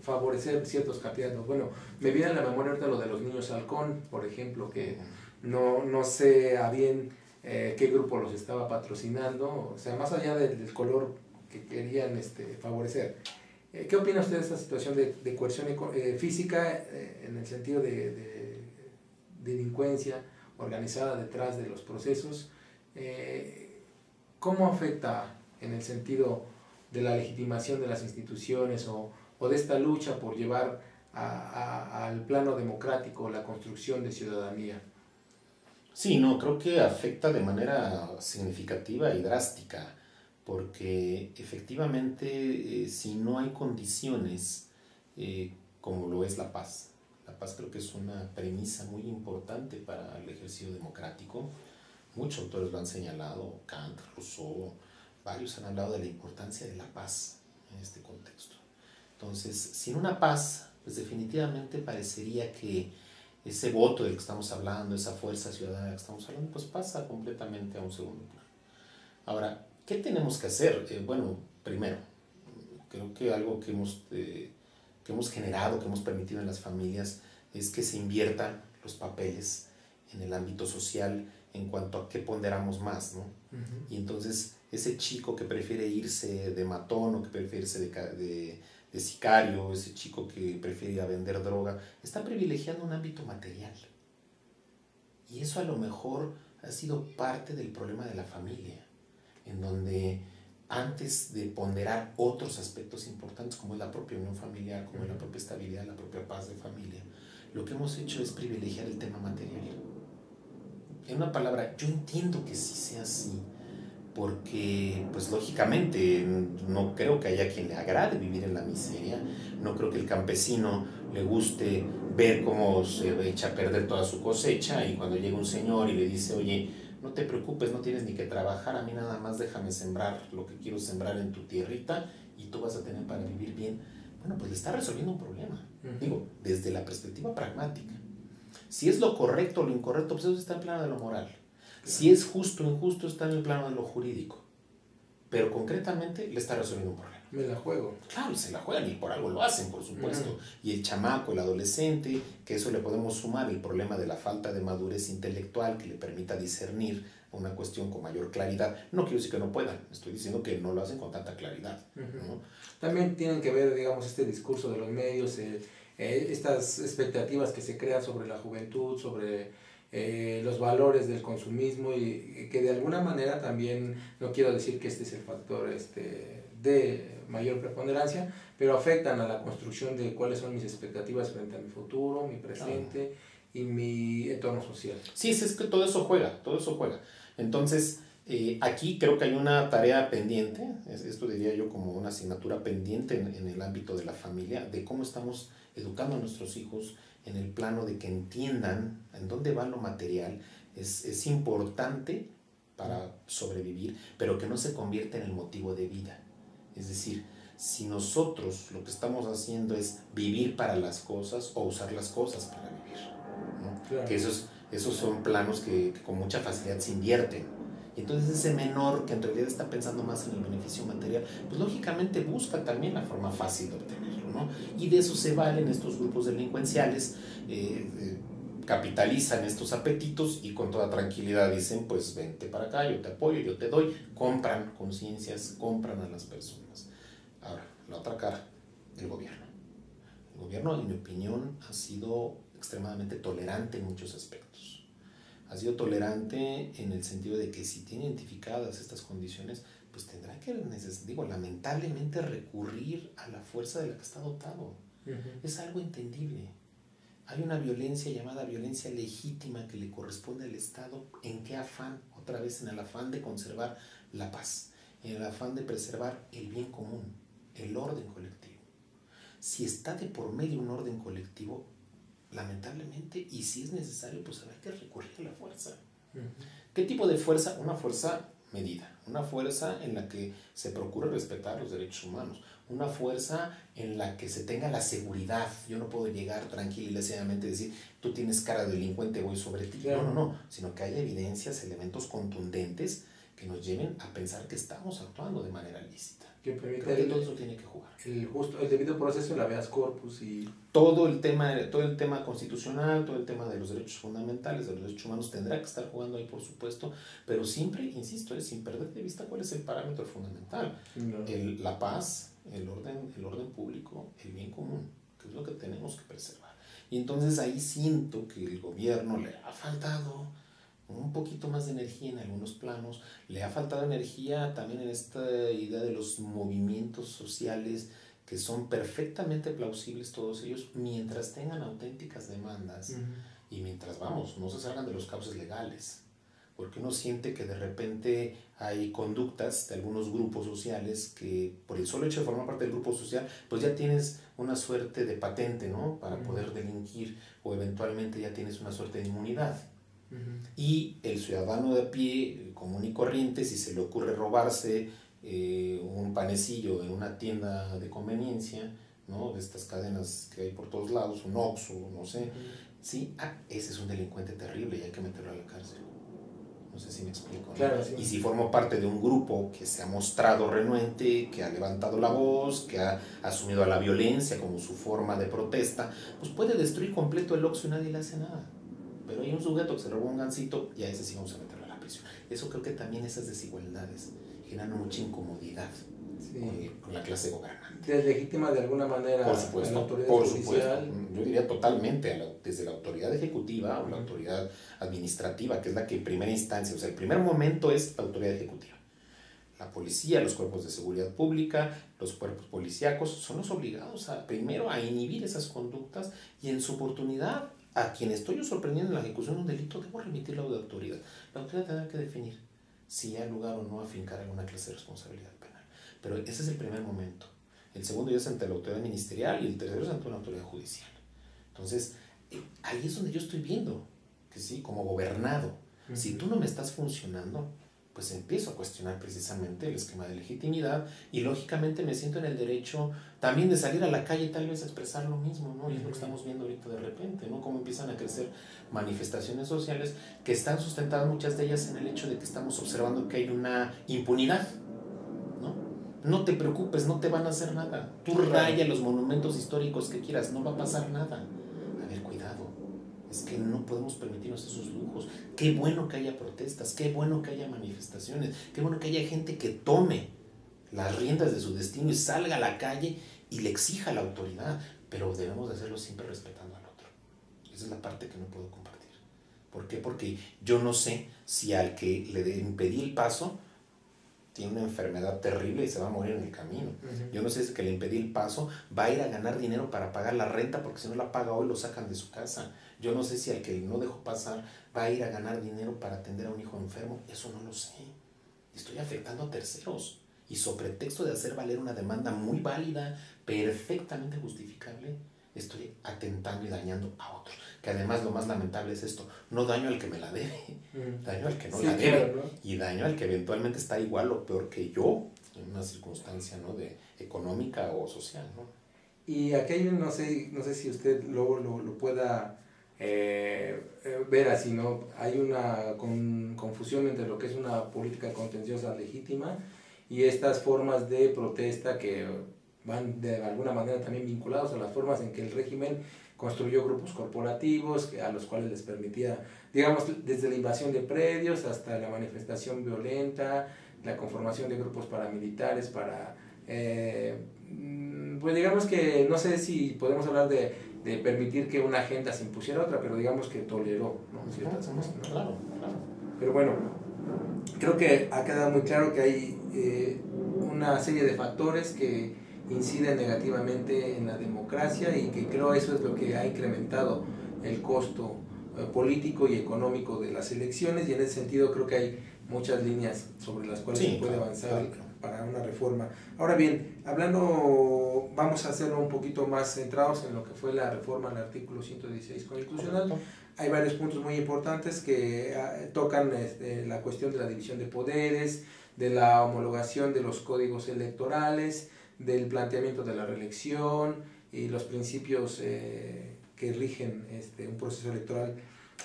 favorecer ciertos candidatos? Bueno, me viene a la memoria ahorita lo de los niños halcón, por ejemplo, que no sé a bien qué grupo los estaba patrocinando, o sea, más allá del color que querían favorecer. ¿Qué opina usted de esta situación de coerción física en el sentido de delincuencia organizada detrás de los procesos? ¿Cómo afecta en el sentido de la legitimación de las instituciones o de esta lucha por llevar al plano democrático la construcción de ciudadanía? Sí, no, creo que afecta de manera significativa y drástica, porque efectivamente si no hay condiciones como lo es la paz creo que es una premisa muy importante para el ejercicio democrático. Muchos autores lo han señalado, Kant, Rousseau, varios han hablado de la importancia de la paz en este contexto. Entonces, sin una paz, pues definitivamente parecería que ese voto del que estamos hablando, esa fuerza ciudadana de la que estamos hablando, pues pasa completamente a un segundo plano. Ahora, ¿qué tenemos que hacer? Bueno, primero, creo que algo que hemos generado, que hemos permitido en las familias, es que se inviertan los papeles en el ámbito social en cuanto a qué ponderamos más, ¿no? Y entonces, ese chico que prefiere irse de matón o que prefiere irse de sicario, ese chico que prefiere ir a vender droga, está privilegiando un ámbito material. Y eso a lo mejor ha sido parte del problema de la familia, en donde antes de ponderar otros aspectos importantes como es la propia unión familiar, como es la propia estabilidad, la propia paz de familia, lo que hemos hecho es privilegiar el tema material. En una palabra, yo entiendo que sí sea así, porque pues lógicamente no creo que haya quien le agrade vivir en la miseria, no creo que el campesino le guste ver cómo se echa a perder toda su cosecha y cuando llega un señor y le dice, oye, no te preocupes, no tienes ni que trabajar, a mí nada más déjame sembrar lo que quiero sembrar en tu tierrita y tú vas a tener para vivir bien. Bueno, pues le está resolviendo un problema, digo, desde la perspectiva pragmática. Si es lo correcto o lo incorrecto, pues eso está en el plano de lo moral. Si es justo o injusto, está en el plano de lo jurídico. pero concretamente le está resolviendo un problema. Me la juego. Claro, se la juegan y por algo lo hacen, por supuesto. Y el chamaco, el adolescente, que eso le podemos sumar el problema de la falta de madurez intelectual que le permita discernir una cuestión con mayor claridad. No quiero decir que no puedan, estoy diciendo que no lo hacen con tanta claridad, ¿no? También tienen que ver, digamos, este discurso de los medios, estas expectativas que se crean sobre la juventud, sobre los valores del consumismo, y que de alguna manera también, no quiero decir que este es el factor de mayor preponderancia, pero afectan a la construcción de cuáles son mis expectativas frente a mi futuro, mi presente y mi entorno social. Sí, es que todo eso juega, todo eso juega. Entonces, aquí creo que hay una tarea pendiente, esto diría yo como una asignatura pendiente en el ámbito de la familia, de cómo estamos educando a nuestros hijos en el plano de que entiendan en dónde va lo material. Es importante para sobrevivir, pero que no se convierta en el motivo de vida. Es decir, si nosotros lo que estamos haciendo es vivir para las cosas o usar las cosas para vivir, ¿no? Claro. Que esos son planos que con mucha facilidad se invierten. Y entonces ese menor que en realidad está pensando más en el beneficio material, pues lógicamente busca también la forma fácil de obtenerlo, ¿no? Y de eso se valen estos grupos delincuenciales, capitalizan estos apetitos y con toda tranquilidad dicen, pues vente para acá, yo te apoyo, yo te doy, compran conciencias, compran a las personas. Ahora, la otra cara, el gobierno. El gobierno, en mi opinión, ha sido extremadamente tolerante en muchos aspectos. Ha sido tolerante en el sentido de que si tiene identificadas estas condiciones, pues tendrá que, lamentablemente, recurrir a la fuerza de la que está dotado. Es algo entendible. Hay una violencia llamada violencia legítima que le corresponde al Estado. ¿En qué afán? Otra vez en el afán de conservar la paz, en el afán de preservar el bien común, el orden colectivo. Si está de por medio un orden colectivo, lamentablemente, y si es necesario, pues habrá que recurrir a la fuerza. ¿Qué tipo de fuerza? Una fuerza medida, una fuerza en la que se procure respetar los derechos humanos, una fuerza en la que se tenga la seguridad. Yo no puedo llegar tranquila y leseadamente y decir, tú tienes cara de delincuente, voy sobre ti. Claro. No, sino que haya evidencias, elementos contundentes que nos lleven a pensar que estamos actuando de manera lícita. Que permite creo que todo eso tiene que jugar. El debido proceso, el habeas corpus y... Todo el tema constitucional, todo el tema de los derechos fundamentales, de los derechos humanos, tendrá que estar jugando ahí, por supuesto, pero siempre, insisto, sin perder de vista cuál es el parámetro fundamental. No. La paz, el orden público, el bien común, que es lo que tenemos que preservar. Y entonces ahí siento que el gobierno le ha faltado un poquito más de energía en algunos planos, le ha faltado energía también en esta idea de los movimientos sociales, que son perfectamente plausibles todos ellos, mientras tengan auténticas demandas y mientras, no se salgan de los cauces legales, porque uno siente que de repente hay conductas de algunos grupos sociales que por el solo hecho de formar parte del grupo social, pues ya tienes una suerte de patente, ¿no?, para poder delinquir, o eventualmente ya tienes una suerte de inmunidad. Y el ciudadano de a pie, común y corriente, si se le ocurre robarse un panecillo en una tienda de conveniencia, ¿no?, de estas cadenas que hay por todos lados, un Oxxo, no sé, sí, ese es un delincuente terrible y hay que meterlo a la cárcel. No sé si me explico, ¿no? Claro, sí. Y si formo parte de un grupo que se ha mostrado renuente, que ha levantado la voz, que ha asumido a la violencia como su forma de protesta, pues puede destruir completo el Oxxo y nadie le hace nada. Pero hay un sujeto que se robó un gansito y a ese sí vamos a meterlo a la prisión. Eso creo que también, esas desigualdades generan mucha incomodidad con la clase gobernante. ¿Deslegitima de alguna manera por supuesto, la autoridad por judicial? Supuesto. Yo diría totalmente, desde la autoridad ejecutiva o la autoridad administrativa, que es la que en primera instancia, o sea, el primer momento es la autoridad ejecutiva. La policía, los cuerpos de seguridad pública, los cuerpos policíacos son los obligados primero a inhibir esas conductas, y en su oportunidad a quien estoy yo sorprendiendo en la ejecución de un delito, debo remitirlo a la autoridad. La autoridad tendrá que definir si hay lugar o no a fincar alguna clase de responsabilidad penal. Pero ese es el primer momento. El segundo ya es ante la autoridad ministerial y el tercero es ante una autoridad judicial. Entonces, ahí es donde yo estoy viendo que sí, como gobernado, si tú no me estás funcionando, pues empiezo a cuestionar precisamente el esquema de legitimidad, y lógicamente me siento en el derecho también de salir a la calle y tal vez a expresar lo mismo, ¿no? Y es lo que estamos viendo ahorita de repente, ¿no? Cómo empiezan a crecer manifestaciones sociales que están sustentadas, muchas de ellas, en el hecho de que estamos observando que hay una impunidad. No te preocupes, no te van a hacer nada. Tú raya los monumentos históricos que quieras, no va a pasar nada. A ver, cuidado. Es que no podemos permitirnos esos lujos. Qué bueno que haya protestas, qué bueno que haya manifestaciones, qué bueno que haya gente que tome las riendas de su destino y salga a la calle y le exija a la autoridad, pero debemos de hacerlo siempre respetando al otro. Esa es la parte que no puedo compartir. ¿Por qué? Porque yo no sé si al que le impedí el paso tiene una enfermedad terrible y se va a morir en el camino. Yo no sé si el que le impedí el paso va a ir a ganar dinero para pagar la renta, porque si no la paga hoy lo sacan de su casa. Yo no sé si al que no dejó pasar va a ir a ganar dinero para atender a un hijo enfermo. Eso no lo sé. Estoy afectando a terceros. Y sobre pretexto de hacer valer una demanda muy válida, perfectamente justificable, estoy atentando y dañando a otros. Que además lo más lamentable es esto: no daño al que me la debe, daño al que no la debe, claro, ¿no? Y daño al que eventualmente está igual o peor que yo en una circunstancia, ¿no?, de económica o social, ¿no? Y aquello no sé si usted luego lo pueda ver así, ¿no? Hay una confusión entre lo que es una política contenciosa legítima y estas formas de protesta que van de alguna manera también vinculados a las formas en que el régimen construyó grupos corporativos a los cuales les permitía, digamos, desde la invasión de predios hasta la manifestación violenta, la conformación de grupos paramilitares para, pues digamos que no sé si podemos hablar de permitir que una agenda se impusiera a otra, pero digamos que toleró, ¿no?, ciertas cosas, ¿no? Claro. Pero bueno, creo que ha quedado muy claro que hay una serie de factores que inciden negativamente en la democracia y que creo eso es lo que ha incrementado el costo político y económico de las elecciones, y en ese sentido creo que hay muchas líneas sobre las cuales se puede avanzar para una reforma. Ahora bien, hablando, vamos a hacerlo un poquito más centrados en lo que fue la reforma al artículo 116 constitucional. Hay varios puntos muy importantes que tocan la cuestión de la división de poderes, de la homologación de los códigos electorales, del planteamiento de la reelección y los principios que rigen un proceso electoral.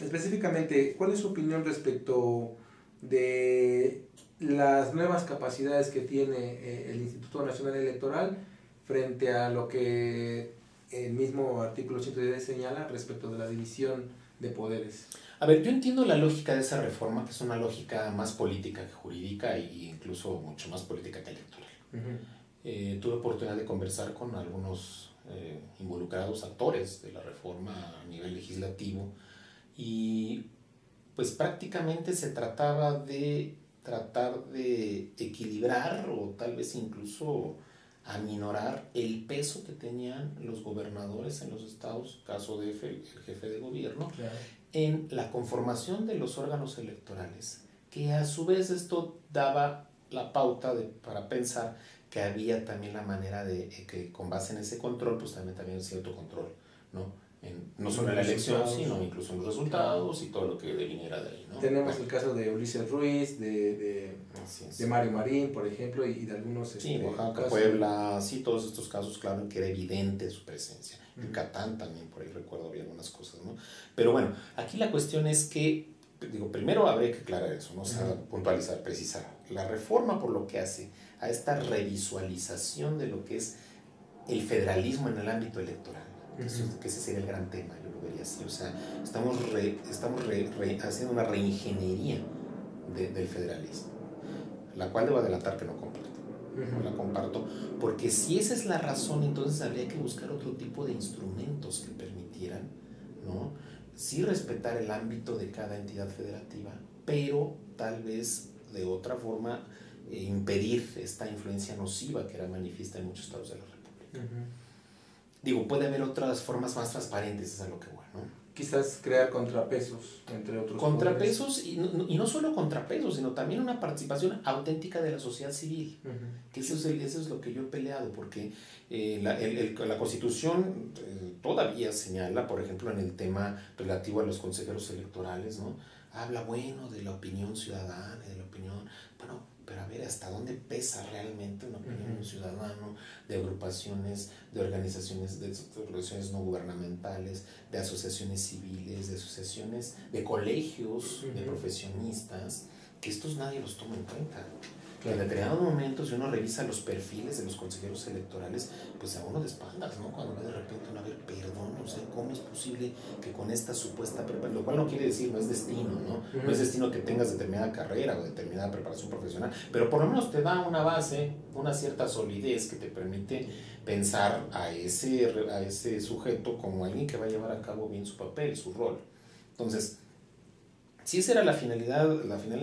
Específicamente, ¿cuál es su opinión respecto de las nuevas capacidades que tiene el Instituto Nacional Electoral frente a lo que el mismo artículo 110 señala respecto de la división de poderes? A ver, yo entiendo la lógica de esa reforma, que es una lógica más política que jurídica e incluso mucho más política que electoral. Tuve oportunidad de conversar con algunos involucrados actores de la reforma a nivel legislativo y pues prácticamente se trataba de tratar de equilibrar o tal vez incluso aminorar el peso que tenían los gobernadores en los estados, caso de el jefe de gobierno, claro, en la conformación de los órganos electorales, que a su vez esto daba la pauta para pensar que había también la manera de que con base en ese control pues también un cierto control, ¿no? No solo en la elección, sino incluso en los resultados y todo lo que viniera de ahí, ¿no? Tenemos el caso de Ulises Ruiz, de Mario Marín, por ejemplo, y de algunos... Sí, Oaxaca, Puebla, sí, todos estos casos, claro, en que era evidente su presencia. Yucatán también, por ahí recuerdo, había algunas cosas, ¿no? Pero bueno, aquí la cuestión es que, digo, primero habría que aclarar eso, ¿no? O sea, puntualizar, precisar. La reforma, por lo que hace a esta revisualización de lo que es el federalismo en el ámbito electoral, que ese sería el gran tema, yo lo vería así. O sea, estamos haciendo una reingeniería del federalismo, la cual debo adelantar que no comparto. No la comparto, porque si esa es la razón, entonces habría que buscar otro tipo de instrumentos que permitieran, ¿no?, sí respetar el ámbito de cada entidad federativa, pero tal vez de otra forma impedir esta influencia nociva que era manifiesta en muchos estados de la República. Digo, puede haber otras formas más transparentes, es a lo que voy, ¿no? Quizás crear contrapesos, entre otros. Contrapesos, y no solo contrapesos, sino también una participación auténtica de la sociedad civil. Que eso es lo que yo he peleado, porque la Constitución todavía señala, por ejemplo, en el tema relativo a los consejeros electorales, ¿no?, habla, bueno, de la opinión ciudadana, de la opinión, bueno, pero a ver, ¿hasta dónde pesa realmente una opinión de un ciudadano, de agrupaciones, de organizaciones no gubernamentales, de asociaciones civiles, de asociaciones, de colegios, de profesionistas, que estos nadie los toma en cuenta? que en determinados momentos, si uno revisa los perfiles de los consejeros electorales, pues a uno de espaldas, ¿no? Cuando ve de repente uno, a ver, perdón, o sea, ¿cómo es posible que con esta supuesta preparación, lo cual no quiere decir, no es destino, ¿no? No es destino que tengas determinada carrera o determinada preparación profesional, pero por lo menos te da una base, una cierta solidez que te permite pensar a ese sujeto como alguien que va a llevar a cabo bien su papel, su rol. Entonces, si esa era la finalidad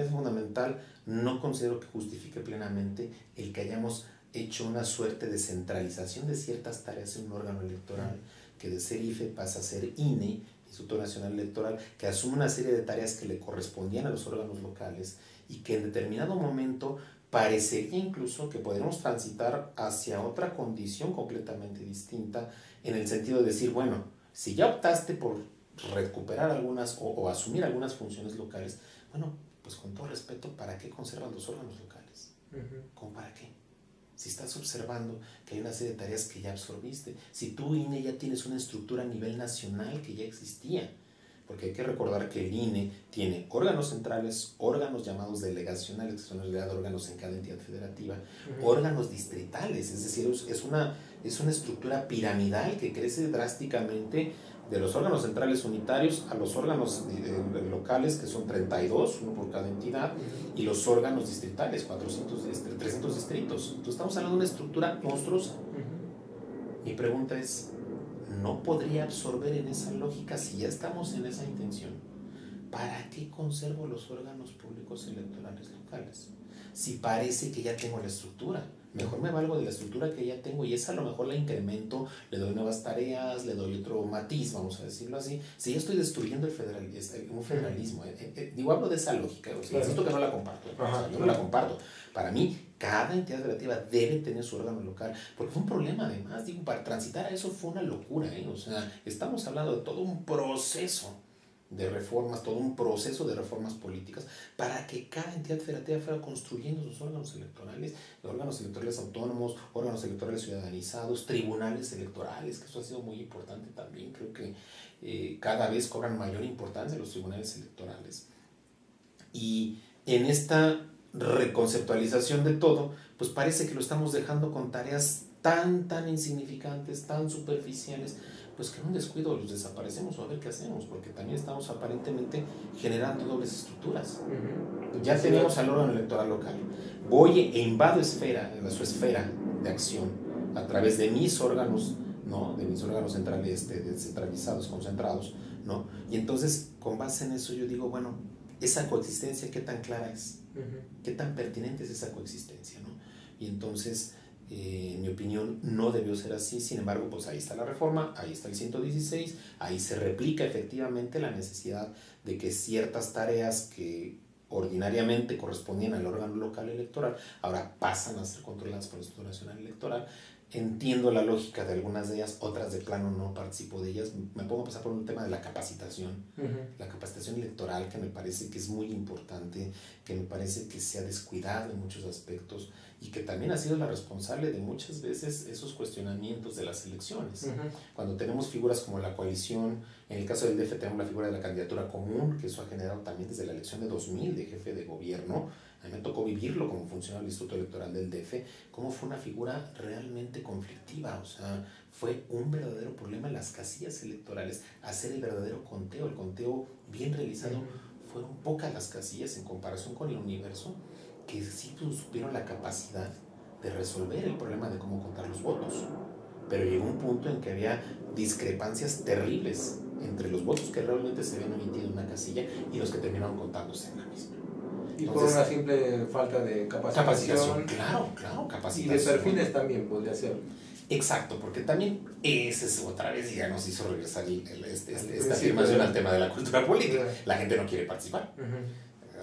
fundamental, no considero que justifique plenamente el que hayamos hecho una suerte de centralización de ciertas tareas en un órgano electoral, que de ser IFE pasa a ser INE, Instituto Nacional Electoral, que asume una serie de tareas que le correspondían a los órganos locales y que en determinado momento parecería incluso que podemos transitar hacia otra condición completamente distinta, en el sentido de decir, bueno, si ya optaste por recuperar algunas o asumir algunas funciones locales, bueno, pues con todo respeto, ¿para qué conservan los órganos locales? ¿Cómo para qué? Si estás observando que hay una serie de tareas que ya absorbiste, si tú, INE, ya tienes una estructura a nivel nacional que ya existía, porque hay que recordar que el INE tiene órganos centrales, órganos llamados delegacionales, que son en realidad órganos en cada entidad federativa, órganos distritales, es decir, es una estructura piramidal que crece drásticamente de los órganos centrales unitarios a los órganos locales, que son 32, uno por cada entidad, y los órganos distritales, 300 distritos. Entonces estamos hablando de una estructura monstruosa. Mi pregunta es, ¿no podría absorber en esa lógica, si ya estamos en esa intención? ¿Para qué conservo los órganos públicos electorales locales? Si parece que ya tengo la estructura, mejor me valgo de la estructura que ya tengo y esa a lo mejor la incremento, le doy nuevas tareas, le doy otro matiz, vamos a decirlo así. Si ya estoy destruyendo un federalismo, digo, hablo de esa lógica, o sea, insisto que no la comparto, yo no la comparto. Para mí, cada entidad federativa debe tener su órgano local, porque fue un problema además, digo, para transitar a eso fue una locura, o sea, estamos hablando de todo un proceso de reformas, todo un proceso de reformas políticas para que cada entidad federativa fuera construyendo sus órganos electorales autónomos, órganos electorales ciudadanizados, tribunales electorales, que eso ha sido muy importante también. Creo que cada vez cobran mayor importancia los tribunales electorales. Y en esta reconceptualización de todo, pues parece que lo estamos dejando con tareas tan insignificantes, tan superficiales, pues que en un descuido los desaparecemos o a ver qué hacemos, porque también estamos aparentemente generando dobles estructuras. Ya tenemos al órgano electoral local, voy e invado su esfera de acción a través de mis órganos, ¿no? De mis órganos centrales, descentralizados, concentrados, ¿no? Y entonces, con base en eso, yo digo, bueno, esa coexistencia, ¿qué tan clara es? ¿Qué tan pertinente es esa coexistencia, ¿no? Y entonces, en mi opinión, no debió ser así. Sin embargo, pues ahí está la reforma, ahí está el 116, ahí se replica efectivamente la necesidad de que ciertas tareas que ordinariamente correspondían al órgano local electoral ahora pasan a ser controladas por el Instituto Nacional Electoral. Entiendo la lógica de algunas de ellas, otras de plano no participo de ellas. Me pongo a pasar por un tema de la capacitación, la capacitación electoral, que me parece que es muy importante, que me parece que se ha descuidado en muchos aspectos y que también ha sido la responsable de muchas veces esos cuestionamientos de las elecciones. Cuando tenemos figuras como la coalición, en el caso del DF tenemos la figura de la candidatura común, que eso ha generado también desde la elección de 2000 de jefe de gobierno. A mí me tocó vivirlo como funcionario del Instituto Electoral del DF, cómo fue una figura realmente conflictiva, o sea, fue un verdadero problema en las casillas electorales, hacer el verdadero conteo, el conteo bien realizado. Fueron pocas las casillas en comparación con el universo que sí tuvieron la capacidad de resolver el problema de cómo contar los votos, pero llegó un punto en que había discrepancias terribles entre los votos que realmente se habían emitido en una casilla y los que terminaron contándose en la misma. Y por una simple falta de capacitación. Claro, capacitación. Y de perfiles también podría ser. Exacto, porque también esa es otra vez, ya nos hizo regresar esta afirmación al tema de la cultura política. La gente no quiere participar.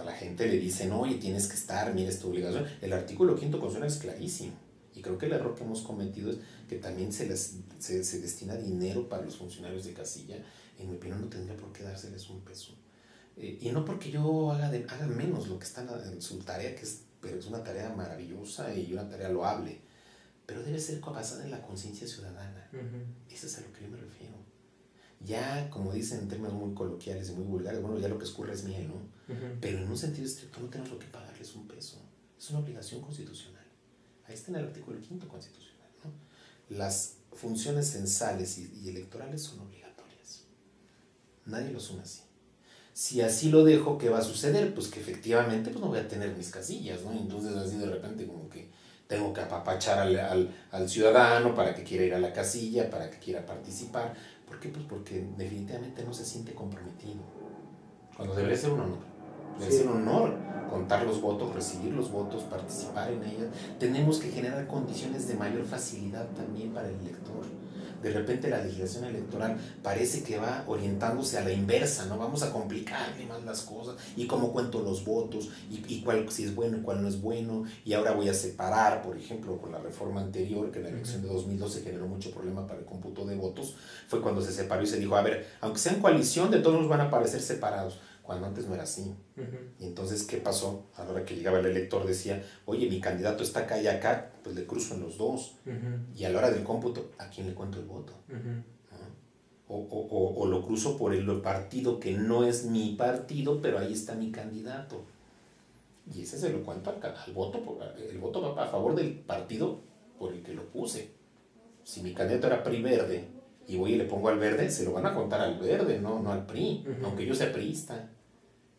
A la gente le dicen, oye, tienes que estar, mira, es tu obligación. El artículo 5º constitucional es clarísimo. Y creo que el error que hemos cometido es que también se destina dinero para los funcionarios de casilla. En mi opinión, no tendría por qué dárseles un peso. Y no porque yo haga menos lo que está en su tarea, pero es una tarea maravillosa y una tarea loable, pero debe ser basada en la conciencia ciudadana. Eso es a lo que yo me refiero. Ya, como dicen en términos muy coloquiales y muy vulgares, bueno, ya lo que escurre es miel, ¿no? Pero en un sentido estricto no tenemos por qué pagarles un peso. Es una obligación constitucional. Ahí está en el artículo 5 constitucional, ¿no? Las funciones censales y electorales son obligatorias. Nadie lo asume así. Si así lo dejo, ¿qué va a suceder? Pues que efectivamente pues no voy a tener mis casillas, ¿no? Entonces así de repente como que tengo que apapachar al ciudadano para que quiera ir a la casilla, para que quiera participar. ¿Por qué? Pues porque definitivamente no se siente comprometido. Cuando debería ser un honor. Debe ser un honor contar los votos, recibir los votos, participar en ellas. Tenemos que generar condiciones de mayor facilidad también para el elector. De repente la legislación electoral parece que va orientándose a la inversa, ¿no? Vamos a complicarle más las cosas, y cómo cuento los votos, y cuál si es bueno y cuál no es bueno, y ahora voy a separar, por ejemplo, con la reforma anterior, que en la elección de 2012 generó mucho problema para el cómputo de votos, fue cuando se separó y se dijo, a ver, aunque sean coalición, de todos nos van a aparecer separados, cuando antes no era así. Y entonces, ¿qué pasó? A la hora que llegaba el elector decía, oye, mi candidato está acá y acá, pues le cruzo en los dos. Y a la hora del cómputo, ¿a quién le cuento el voto? ¿No? O lo cruzo por el partido que no es mi partido, pero ahí está mi candidato. Y ese se lo cuento al voto. El voto va a favor del partido por el que lo puse. Si mi candidato era PRI verde y voy y le pongo al verde, se lo van a contar al verde, no al PRI, aunque yo sea priista.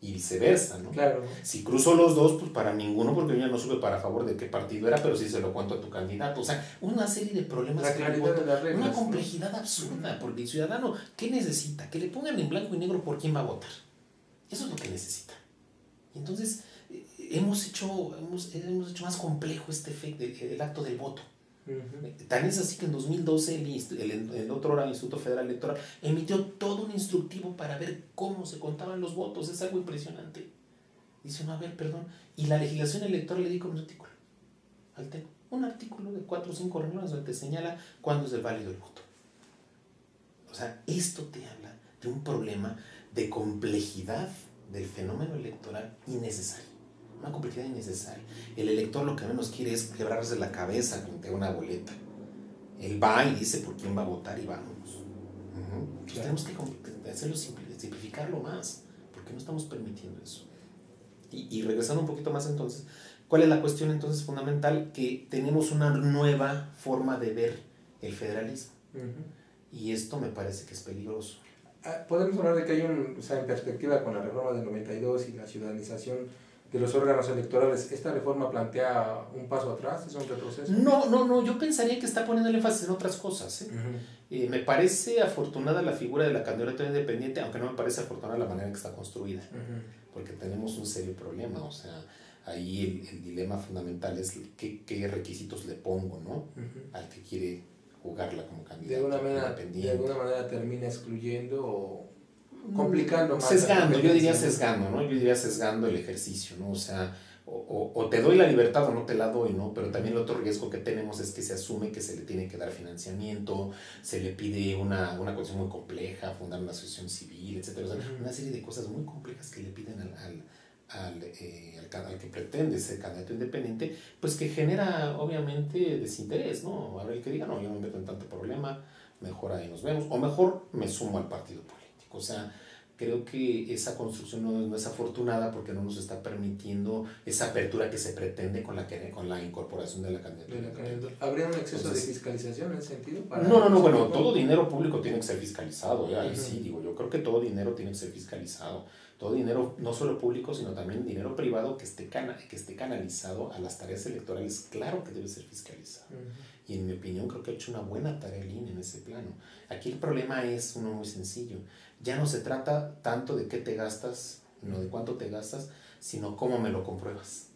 Y viceversa, ¿no? Claro. Si cruzo los dos, pues para ninguno, porque yo ya no supe para favor de qué partido era, pero sí se lo cuento a tu candidato. O sea, una serie de problemas. La claridad de las reglas, una complejidad absurda, porque el ciudadano, ¿qué necesita? Que le pongan en blanco y negro por quién va a votar. Eso es lo que necesita. Y entonces, hemos hecho más complejo este efecto, el acto del voto. Tan es así que en 2012 el otro Instituto Federal Electoral emitió todo un instructivo para ver cómo se contaban los votos. Es algo impresionante. Dice, no, a ver, perdón. Y la legislación electoral le dijo un artículo. Un artículo de 4 o 5 renglones donde te señala cuándo es el válido el voto. O sea, esto te habla de un problema de complejidad del fenómeno electoral innecesario. Una complejidad innecesaria. El elector lo que menos quiere es quebrarse la cabeza frente a una boleta. Él va y dice por quién va a votar y vámonos. Pues tenemos que hacerlo simplificarlo más, porque no estamos permitiendo eso. Y regresando un poquito más entonces, ¿cuál es la cuestión entonces fundamental? Que tenemos una nueva forma de ver el federalismo. Y esto me parece que es peligroso. Podemos hablar de que hay en perspectiva con la reforma del 92 y la ciudadanización de los órganos electorales, ¿esta reforma plantea un paso atrás? ¿Es un retroceso? No, yo pensaría que está poniendo el énfasis en otras cosas. Me parece afortunada la figura de la candidatura independiente, aunque no me parece afortunada la manera en que está construida, porque tenemos un serio problema. O sea, ahí el dilema fundamental es qué requisitos le pongo, ¿no? Al que quiere jugarla como candidato independiente. De alguna manera termina excluyendo o complicando más. Yo diría sesgando, ¿no? Yo diría sesgando el ejercicio, ¿no? O sea, o te doy la libertad o no te la doy, ¿no? Pero también el otro riesgo que tenemos es que se asume que se le tiene que dar financiamiento, se le pide una cuestión muy compleja, fundar una asociación civil, etcétera. O sea, una serie de cosas muy complejas que le piden al que pretende ser candidato independiente, pues que genera obviamente desinterés, ¿no? Habrá el que diga, no, yo no me meto en tanto problema, mejor ahí nos vemos, o mejor me sumo al partido político. O sea, creo que esa construcción no es afortunada porque no nos está permitiendo esa apertura que se pretende con la incorporación de la candidatura. ¿Habría un exceso de fiscalización en ese sentido? Bueno, todo dinero público tiene que ser fiscalizado, ahí sí, digo, yo creo que todo dinero tiene que ser fiscalizado. Todo dinero, no solo público, sino también dinero privado que esté canalizado a las tareas electorales, claro que debe ser fiscalizado. Y en mi opinión creo que ha hecho una buena tarea el INE en ese plano. Aquí el problema es uno muy sencillo. Ya no se trata tanto de qué te gastas, no de cuánto te gastas, sino cómo me lo compruebas.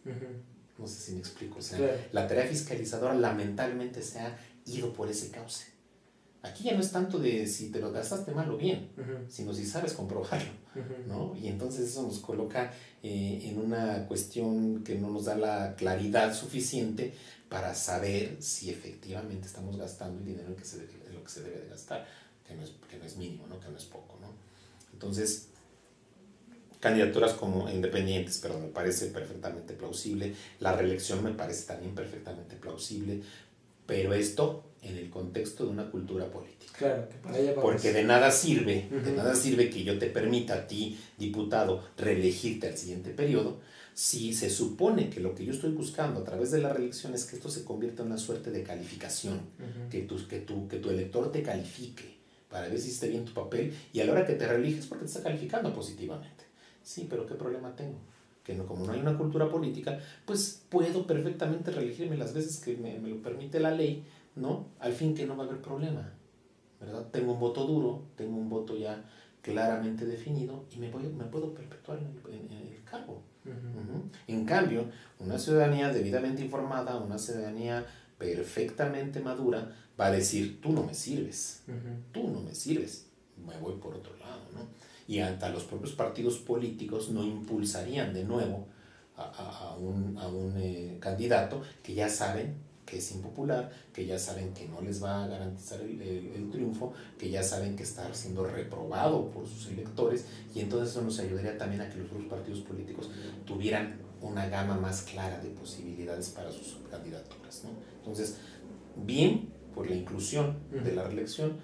No sé si me explico. O sea, la tarea fiscalizadora lamentablemente se ha ido por ese cauce. Aquí ya no es tanto de si te lo gastaste mal o bien, sino si sabes comprobarlo, ¿no? Y entonces eso nos coloca en una cuestión que no nos da la claridad suficiente para saber si efectivamente estamos gastando el dinero en lo que se debe de gastar, que no es mínimo, ¿no? Que no es poco, ¿no? Entonces, candidaturas como independientes, pero me parece perfectamente plausible. La reelección me parece también perfectamente plausible, pero esto en el contexto de una cultura política. Claro, que para allá vamos. Porque de nada sirve que yo te permita a ti, diputado, reelegirte al siguiente periodo, si se supone que lo que yo estoy buscando a través de la reelección es que esto se convierta en una suerte de calificación, que tu elector te califique para ver si esté bien tu papel, y a la hora que te reeliges porque te está calificando positivamente. Sí, pero ¿qué problema tengo? Que no, como no hay una cultura política, pues puedo perfectamente reelegirme las veces que me lo permite la ley, ¿no? Al fin que no va a haber problema, ¿verdad? Tengo un voto duro, tengo un voto ya claramente definido y me puedo perpetuar en el cargo. En cambio, una ciudadanía debidamente informada, una ciudadanía perfectamente madura, va a decir, tú no me sirves, me voy por otro lado, ¿no? Y hasta los propios partidos políticos no impulsarían de nuevo a un candidato que ya saben que es impopular, que ya saben que no les va a garantizar el triunfo, que ya saben que está siendo reprobado por sus electores, y entonces eso nos ayudaría también a que los otros partidos políticos tuvieran una gama más clara de posibilidades para sus candidaturas, ¿no? Entonces, bien por la inclusión de la reelección,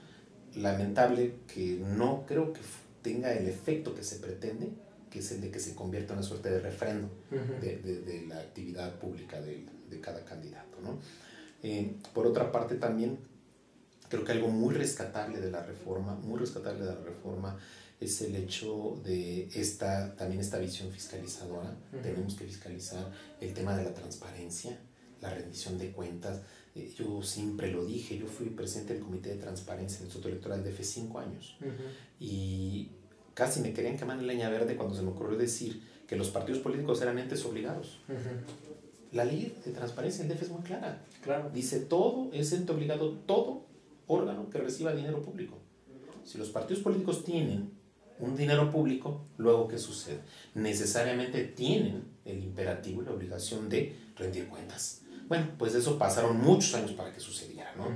lamentable que no creo que tenga el efecto que se pretende, que es el de que se convierta en una suerte de refrendo de la actividad pública de cada candidato, ¿no? Por otra parte también creo que algo muy rescatable de la reforma es el hecho de también esta visión fiscalizadora. Tenemos que fiscalizar el tema de la transparencia, la rendición de cuentas. Yo siempre lo dije, yo fui presidente del Comité de Transparencia del Instituto Electoral de hace 5 años y casi me querían quemar en leña verde cuando se me ocurrió decir que los partidos políticos eran entes obligados. La ley de transparencia del DF es muy clara. Dice, todo es ente obligado, todo órgano que reciba dinero público. Si los partidos políticos tienen un dinero público, luego ¿qué sucede? Necesariamente tienen el imperativo y la obligación de rendir cuentas. Bueno, pues de eso pasaron muchos años para que sucediera, ¿no?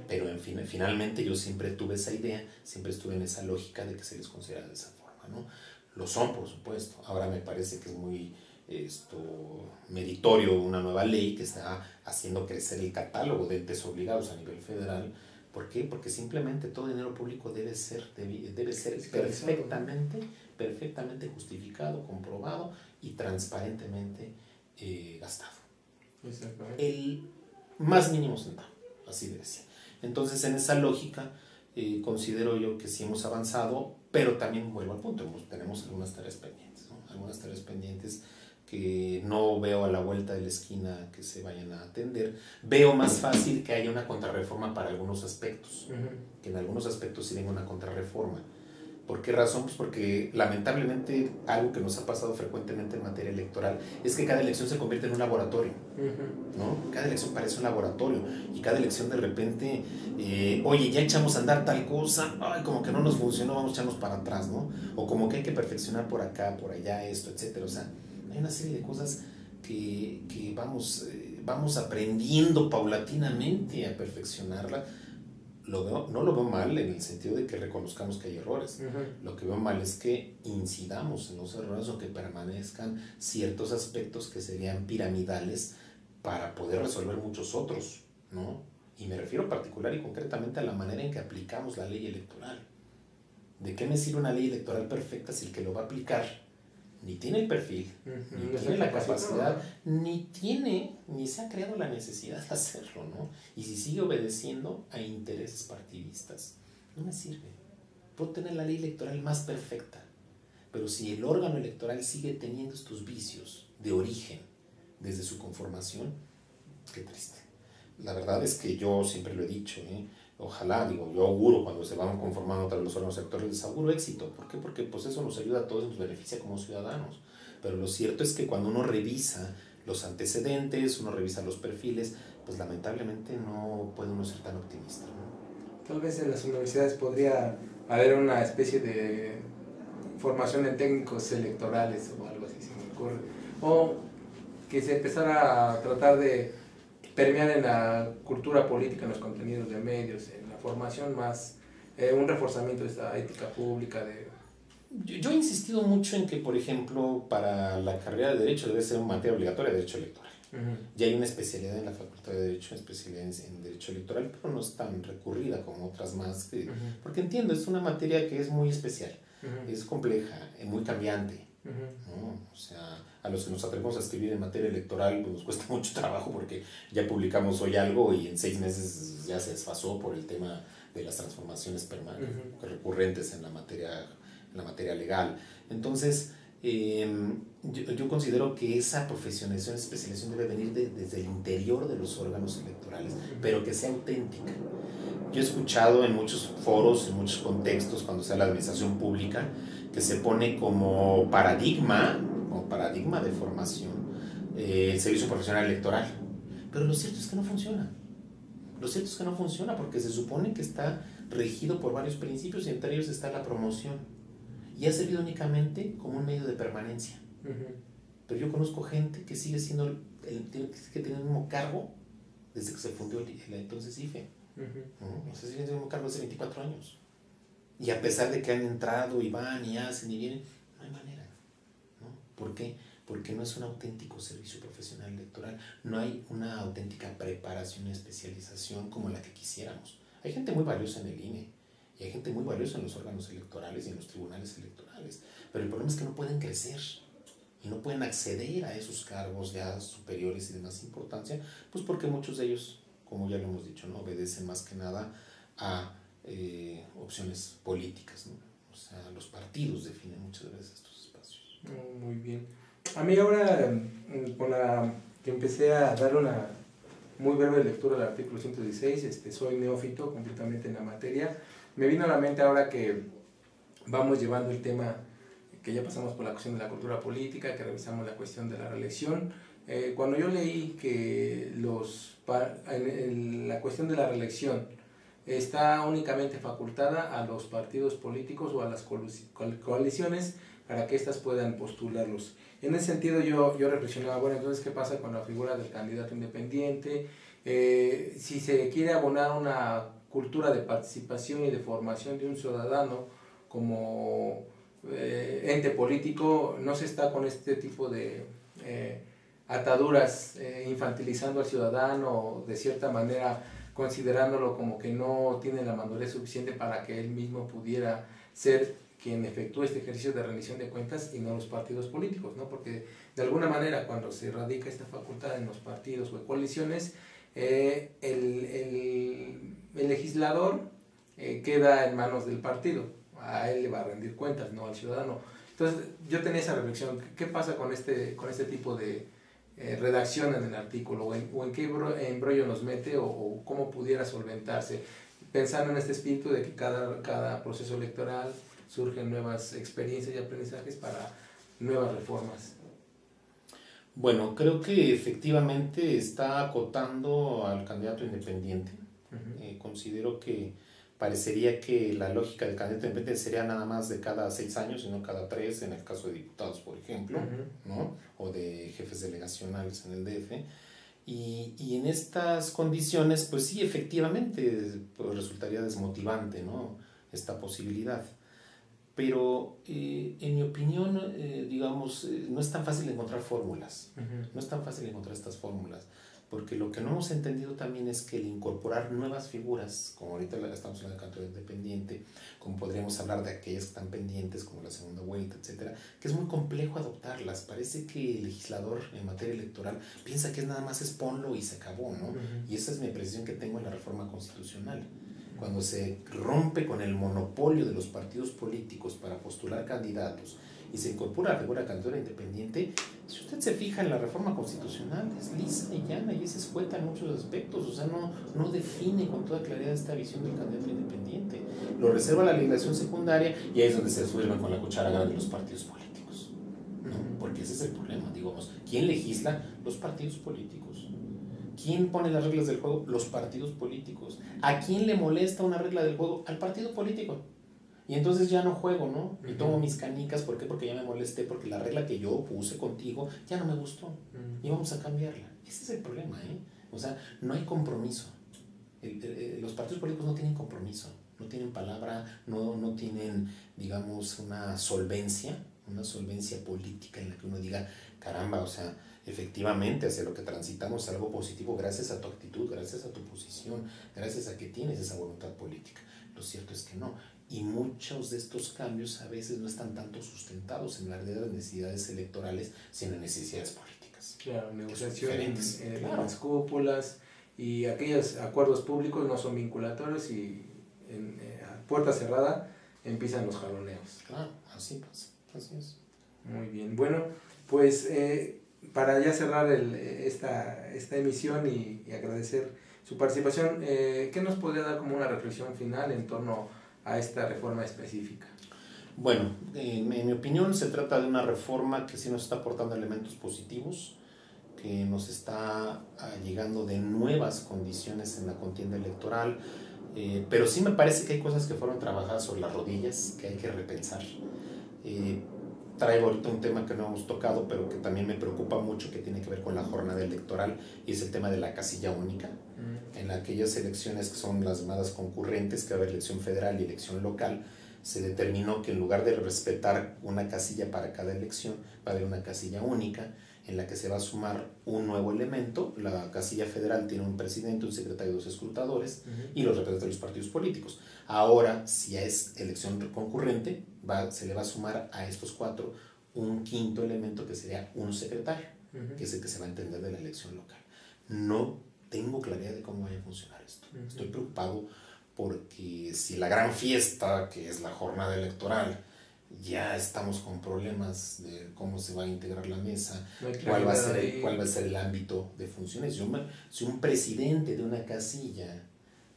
Pero en fin, finalmente yo siempre tuve esa idea, siempre estuve en esa lógica de que se les considera de esa forma, ¿no? Lo son, por supuesto. Ahora me parece que es muy meritorio una nueva ley que está haciendo crecer el catálogo de entes obligados a nivel federal. ¿Por qué? Porque simplemente todo dinero público debe ser perfectamente justificado, comprobado y transparentemente gastado. El más mínimo centavo, así debe ser. Entonces, en esa lógica, considero yo que sí hemos avanzado, pero también vuelvo al punto, tenemos algunas tareas pendientes, ¿no? Algunas tareas pendientes que no veo a la vuelta de la esquina que se vayan a atender. Veo más fácil que haya una contrarreforma para algunos aspectos, que en algunos aspectos sí venga una contrarreforma. ¿Por qué razón? Pues porque lamentablemente algo que nos ha pasado frecuentemente en materia electoral es que cada elección se convierte en un laboratorio, ¿no? Cada elección parece un laboratorio y cada elección de repente, oye, ya echamos a andar tal cosa, ay, como que no nos funcionó, vamos a echarnos para atrás, ¿no? O como que hay que perfeccionar por acá, por allá, esto, etcétera. O sea, hay una serie de cosas que vamos aprendiendo paulatinamente a perfeccionarla. No lo veo mal en el sentido de que reconozcamos que hay errores. Lo que veo mal es que incidamos en los errores o que permanezcan ciertos aspectos que serían piramidales para poder resolver muchos otros, ¿no? Y me refiero particular y concretamente a la manera en que aplicamos la ley electoral. ¿De qué me sirve una ley electoral perfecta si el que lo va a aplicar ni tiene el perfil, ni tiene la capacidad, ni se ha creado la necesidad de hacerlo, ¿no? Y si sigue obedeciendo a intereses partidistas, no me sirve. Puedo tener la ley electoral más perfecta, pero si el órgano electoral sigue teniendo estos vicios de origen desde su conformación, qué triste. La verdad es que yo siempre lo he dicho, ojalá, yo auguro cuando se van conformando otra vez los órganos electorales, auguro éxito. ¿Por qué? Porque pues eso nos ayuda a todos y nos beneficia como ciudadanos. Pero lo cierto es que cuando uno revisa los antecedentes, uno revisa los perfiles, pues lamentablemente no puede uno ser tan optimista, ¿no? Tal vez en las universidades podría haber una especie de formación en técnicos electorales o algo así, se me ocurre. O que se empezara a tratar de permear en la cultura política, en los contenidos de medios, en la formación más, un reforzamiento de esta ética pública, de Yo he insistido mucho en que, por ejemplo, para la carrera de Derecho debe ser una materia obligatoria de Derecho Electoral. Ya hay una especialidad en la Facultad de Derecho, una especialidad en Derecho Electoral, pero no es tan recurrida como otras más, porque entiendo, es una materia que es muy especial, es compleja, muy cambiante. ¿No? O sea, a los que nos atrevemos a escribir en materia electoral pues nos cuesta mucho trabajo porque ya publicamos hoy algo y en 6 meses ya se desfasó por el tema de las transformaciones recurrentes en la materia legal. Entonces, yo considero que esa profesionalización, especialización debe venir desde el interior de los órganos electorales, pero que sea auténtica. Yo he escuchado en muchos foros, en muchos contextos, cuando sea la administración pública, que se pone como paradigma de formación el servicio profesional electoral. Pero lo cierto es que no funciona. Lo cierto es que no funciona porque se supone que está regido por varios principios y entre ellos está la promoción. Y ha servido únicamente como un medio de permanencia. Pero yo conozco gente que sigue siendo, que tiene el mismo cargo desde que se fundó el entonces IFE. O sea, sigue teniendo el mismo cargo hace 24 años. Y a pesar de que han entrado y van y hacen y vienen, no hay manera, ¿no? ¿Por qué? Porque no es un auténtico servicio profesional electoral, no hay una auténtica preparación y especialización como la que quisiéramos. Hay gente muy valiosa en el INE y hay gente muy valiosa en los órganos electorales y en los tribunales electorales, pero el problema es que no pueden crecer y no pueden acceder a esos cargos ya superiores y de más importancia, pues porque muchos de ellos, como ya lo hemos dicho, ¿no? Obedecen más que nada a opciones políticas, ¿no? O sea, los partidos definen muchas veces estos espacios. Muy bien. A mí ahora, con la que empecé a dar una muy breve lectura del artículo 116, soy neófito completamente en la materia, me vino a la mente ahora que vamos llevando el tema, que ya pasamos por la cuestión de la cultura política, que revisamos la cuestión de la reelección. Cuando yo leí que la cuestión de la reelección está únicamente facultada a los partidos políticos o a las coaliciones para que éstas puedan postularlos. En ese sentido yo reflexionaba, bueno, entonces, ¿qué pasa con la figura del candidato independiente? Si se quiere abonar una cultura de participación y de formación de un ciudadano como ente político, no se está con este tipo de ataduras, infantilizando al ciudadano, de cierta manera considerándolo como que no tiene la madurez suficiente para que él mismo pudiera ser quien efectúe este ejercicio de rendición de cuentas y no los partidos políticos, ¿no? Porque de alguna manera cuando se radica esta facultad en los partidos o coaliciones, el legislador queda en manos del partido, a él le va a rendir cuentas, no al ciudadano. Entonces yo tenía esa reflexión, ¿qué pasa con este tipo de redacción en el artículo, o en qué embrollo nos mete, o cómo pudiera solventarse, pensando en este espíritu de que cada proceso electoral surgen nuevas experiencias y aprendizajes para nuevas reformas? Bueno, creo que efectivamente está acotando al candidato independiente. Considero que parecería que la lógica del candidato independiente sería nada más de cada 6 años y no cada 3, en el caso de diputados, por ejemplo, ¿no? O de jefes delegacionales en el DF. Y en estas condiciones, pues sí, efectivamente, pues resultaría desmotivante, ¿no? Esta posibilidad. Pero en mi opinión, digamos, no es tan fácil encontrar fórmulas, no es tan fácil encontrar estas fórmulas, porque lo que no hemos entendido también es que el incorporar nuevas figuras, como ahorita estamos hablando del candidato independiente, como podríamos hablar de aquellas que están pendientes, como la segunda vuelta, etcétera, que es muy complejo adoptarlas. Parece que el legislador en materia electoral piensa que nada más es ponlo y se acabó, ¿no? Y esa es mi impresión que tengo en la reforma constitucional. Cuando se rompe con el monopolio de los partidos políticos para postular candidatos y se incorpora la figura de candidatura independiente, si usted se fija en la reforma constitucional, es lisa y llana y es escueta en muchos aspectos, o sea, no define con toda claridad esta visión del candidato independiente. Lo reserva la legislación secundaria y ahí es donde se sirven con la cuchara grande de los partidos políticos, ¿no? Porque ese es el problema, digamos, ¿quién legisla? Los partidos políticos. ¿Quién pone las reglas del juego? Los partidos políticos. ¿A quién le molesta una regla del juego? Al partido político. Y entonces ya no juego, ¿no? Y tomo mis canicas. ¿Por qué? Porque ya me molesté, porque la regla que yo puse contigo ya no me gustó. Y vamos a cambiarla. Ese es el problema, ¿eh? O sea, no hay compromiso. Los partidos políticos no tienen compromiso. no tienen palabra, no tienen, digamos, una solvencia política en la que uno diga, caramba, o sea, efectivamente hacia lo que transitamos es algo positivo gracias a tu actitud, gracias a tu posición, gracias a que tienes esa voluntad política. Lo cierto es que no. Y muchos de estos cambios a veces no están tanto sustentados en las verdaderas necesidades electorales, sino en necesidades políticas. Claro, negociación en claro. las cúpulas, y aquellos acuerdos públicos no son vinculatorios, y a puerta cerrada empiezan los jaloneos. Claro, así pasa, así es. Muy bien, bueno, pues para ya cerrar esta emisión y agradecer su participación, ¿qué nos podría dar como una reflexión final en torno a esta reforma específica? Bueno, en mi opinión se trata de una reforma que sí nos está aportando elementos positivos, que nos está llegando de nuevas condiciones en la contienda electoral, pero sí me parece que hay cosas que fueron trabajadas sobre las rodillas, que hay que repensar. Traigo ahorita un tema que no hemos tocado, pero que también me preocupa mucho, que tiene que ver con la jornada electoral, y es el tema de la casilla única. En aquellas elecciones que son las llamadas concurrentes, que va a haber elección federal y elección local, se determinó que en lugar de respetar una casilla para cada elección, va a haber una casilla única en la que se va a sumar un nuevo elemento. La casilla federal tiene un presidente, un secretario y 2 escrutadores, y los representantes de los partidos políticos. Ahora, si es elección concurrente, se le va a sumar a estos 4 un quinto elemento, que sería un secretario, que es el que se va a entender de la elección local. No tengo claridad de cómo vaya a funcionar esto. Estoy preocupado porque si la gran fiesta, que es la jornada electoral, ya estamos con problemas de cómo se va a integrar la mesa, cuál va a ser el ámbito de funciones. Si un presidente de una casilla,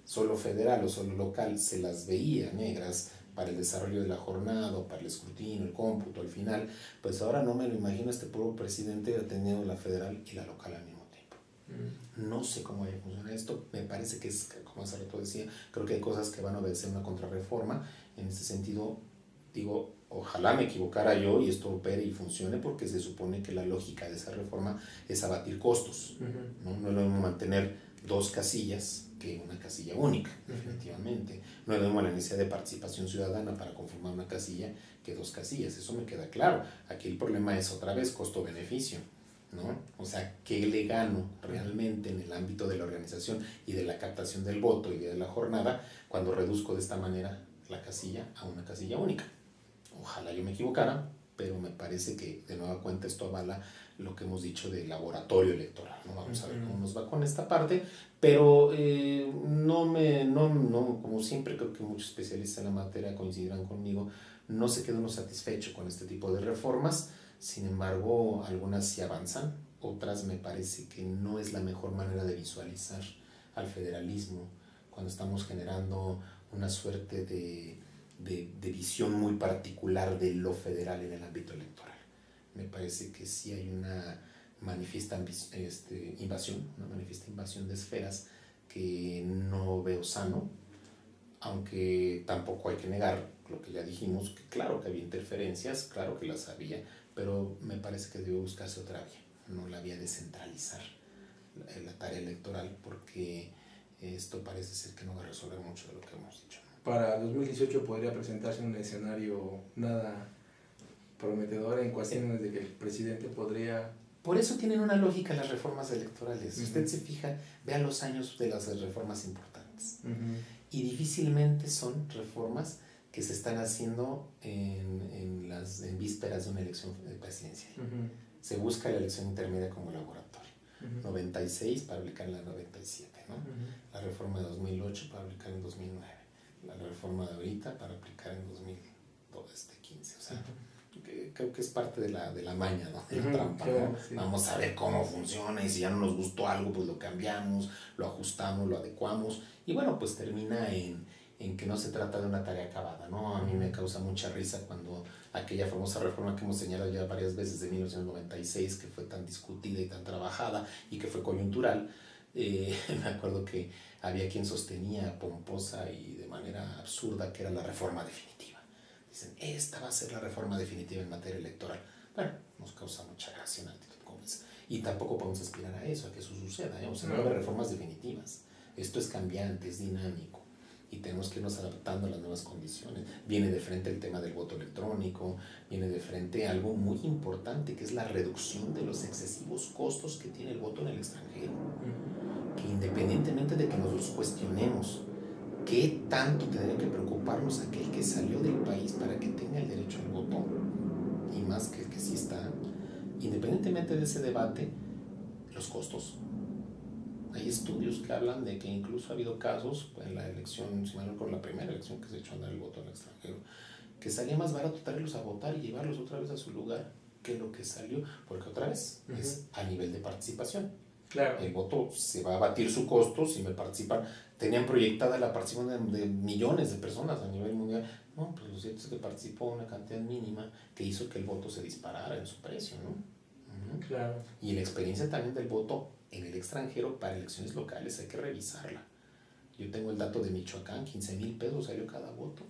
solo federal o solo local, se las veía negras para el desarrollo de la jornada, o para el escrutinio, el cómputo al final, pues ahora no me lo imagino este puro presidente teniendo la federal y la local al mismo tiempo. No sé cómo vaya a funcionar esto. Me parece que es, como hace rato decía, creo que hay cosas que van a obedecer una contrarreforma. En este sentido, digo, ojalá me equivocara yo y esto opere y funcione, porque se supone que la lógica de esa reforma es abatir costos. No es lo mismo mantener 2 casillas que una casilla única, definitivamente. No es lo mismo la necesidad de participación ciudadana para conformar una casilla que 2 casillas, eso me queda claro. Aquí el problema es otra vez costo-beneficio, ¿no? O sea, ¿qué le gano realmente en el ámbito de la organización y de la captación del voto y de la jornada cuando reduzco de esta manera la casilla a una casilla única? Ojalá yo me equivocara, pero me parece que de nueva cuenta esto avala lo que hemos dicho del laboratorio electoral, ¿no? Vamos a ver cómo nos va con esta parte, pero como siempre creo que muchos especialistas en la materia coincidirán conmigo, no se queda uno satisfecho con este tipo de reformas. Sin embargo, algunas sí avanzan, otras me parece que no es la mejor manera de visualizar al federalismo cuando estamos generando una suerte de visión muy particular de lo federal en el ámbito electoral. Me parece que sí hay una manifiesta invasión de esferas que no veo sano, aunque tampoco hay que negar lo que ya dijimos, que claro que había interferencias, claro que las había, pero me parece que debe buscarse otra vía, no la vía de centralizar la tarea electoral, porque esto parece ser que no va a resolver mucho de lo que hemos dicho. Para 2018 podría presentarse un escenario nada prometedor en cuestiones de que el presidente podría... Por eso tienen una lógica las reformas electorales. Si usted se fija, vea los años de las reformas importantes. Y difícilmente son reformas que se están haciendo en vísperas de una elección presidencial. Se busca la elección intermedia como laboratorio. 96 para aplicar en la 97, ¿no? La reforma de 2008 para aplicar en 2009. La reforma de ahorita para aplicar en 2015. O sea, creo que es parte de la maña, ¿no? De la trampa, ¿no? Sí. Vamos a ver cómo funciona, y si ya no nos gustó algo, pues lo cambiamos, lo ajustamos, lo adecuamos, y bueno, pues termina en que no se trata de una tarea acabada, ¿no? A mí me causa mucha risa cuando aquella famosa reforma que hemos señalado ya varias veces de 1996, que fue tan discutida y tan trabajada y que fue coyuntural, me acuerdo que había quien sostenía pomposa y de manera absurda que era la reforma definitiva. Dicen, esta va a ser la reforma definitiva en materia electoral. Bueno, nos causa mucha gracia una actitud como esa. Y tampoco podemos aspirar a eso, a que eso suceda, ¿eh? O sea, no va a haber reformas definitivas. Esto es cambiante, es dinámico. y tenemos que irnos adaptando a las nuevas condiciones. Viene de frente el tema del voto electrónico, viene de frente algo muy importante, que es la reducción de los excesivos costos que tiene el voto en el extranjero. Que independientemente de que nos los cuestionemos, ¿qué tanto tendría que preocuparnos aquel que salió del país para que tenga el derecho al voto? Y más que el que sí está, independientemente de ese debate, los costos. Hay estudios que hablan de que incluso ha habido casos en la elección, si mal no recuerdo, la primera elección que se echó a andar el voto al extranjero, que salía más barato traerlos a votar y llevarlos otra vez a su lugar que lo que salió, porque otra vez es a nivel de participación. Claro. El voto se va a abatir su costo si me participan. Tenían proyectada la participación de millones de personas a nivel mundial. No, pues lo cierto es que participó una cantidad mínima que hizo que el voto se disparara en su precio, ¿no? Claro. Y la experiencia también del voto en el extranjero para elecciones locales hay que revisarla. Yo tengo el dato de Michoacán, 15,000 pesos salió cada voto,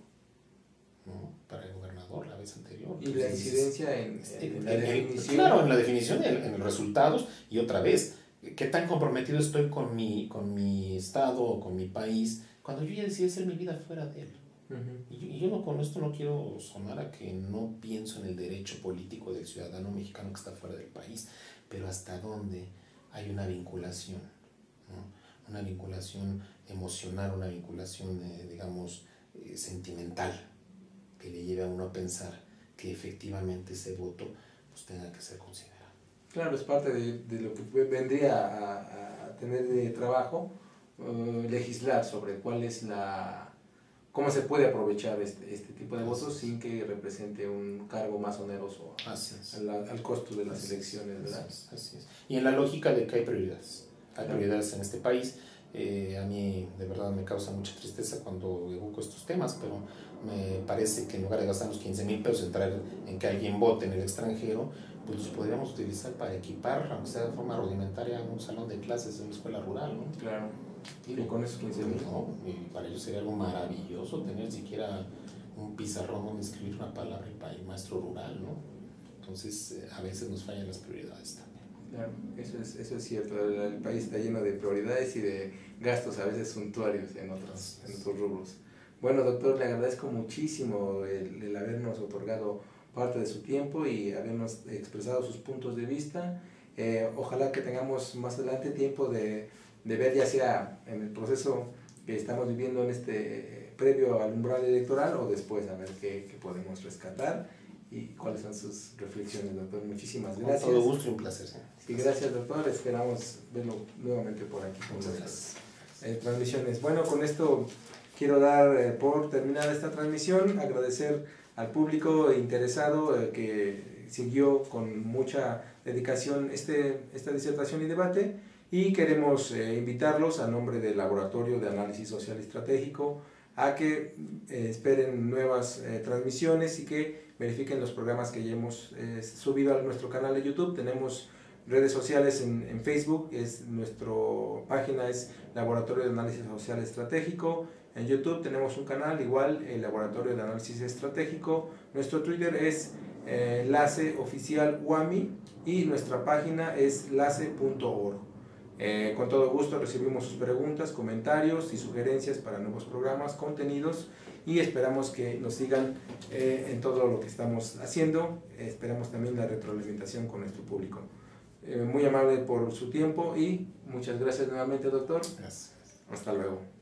¿no? Para el gobernador la vez anterior. Y la incidencia en la definición. Claro, en la definición, en los resultados, y otra vez, ¿qué tan comprometido estoy con mi estado o con mi país cuando yo ya decidí hacer mi vida fuera de él? Y yo no, con esto no quiero sonar a que no pienso en el derecho político del ciudadano mexicano que está fuera del país, pero hasta dónde hay una vinculación, ¿no? Una vinculación emocional, una vinculación, digamos, sentimental, que le lleve a uno a pensar que efectivamente ese voto pues tenga que ser considerado. Claro, es parte de lo que vendría a tener de trabajo, legislar sobre cuál es cómo se puede aprovechar este tipo de votos sin que represente un cargo más oneroso al costo de las elecciones, ¿verdad? Así es. Y en la lógica de que hay prioridades. Hay prioridades en este país. A mí de verdad me causa mucha tristeza cuando evoco estos temas, pero me parece que en lugar de gastar los 15,000 pesos en que alguien vote en el extranjero, pues los podríamos utilizar para equipar, aunque sea de forma rudimentaria, un salón de clases en una escuela rural, ¿no? Claro. Y con esos 15,000. No, y para ellos sería algo maravilloso tener siquiera un pizarrón donde escribir una palabra y para el maestro rural, ¿no? Entonces, a veces nos fallan las prioridades también. Claro, eso es cierto. El país está lleno de prioridades y de gastos a veces suntuarios en otros rubros. Bueno, doctor, le agradezco muchísimo el habernos otorgado parte de su tiempo y habernos expresado sus puntos de vista. Ojalá que tengamos más adelante tiempo de ver, ya sea en el proceso que estamos viviendo en previo al umbral electoral o después, a ver qué podemos rescatar y cuáles son sus reflexiones, doctor. Muchísimas gracias. Con todo gusto y un placer. Sí, gracias, doctor. Esperamos verlo nuevamente por aquí con nuestras transmisiones. Bueno, con esto quiero dar por terminada esta transmisión, agradecer al público interesado que siguió con mucha dedicación esta disertación y debate, y queremos invitarlos a nombre del Laboratorio de Análisis Social Estratégico a que esperen nuevas transmisiones y que verifiquen los programas que ya hemos subido a nuestro canal de YouTube. Tenemos redes sociales en Facebook, nuestra página es Laboratorio de Análisis Social Estratégico. En YouTube tenemos un canal igual, el Laboratorio de Análisis Estratégico. Nuestro Twitter es LACE Oficial UAMI y nuestra página es lace.org. Con todo gusto recibimos sus preguntas, comentarios y sugerencias para nuevos programas, contenidos, y esperamos que nos sigan en todo lo que estamos haciendo. Esperamos también la retroalimentación con nuestro público. Muy amable por su tiempo y muchas gracias nuevamente, doctor. Gracias. Hasta luego.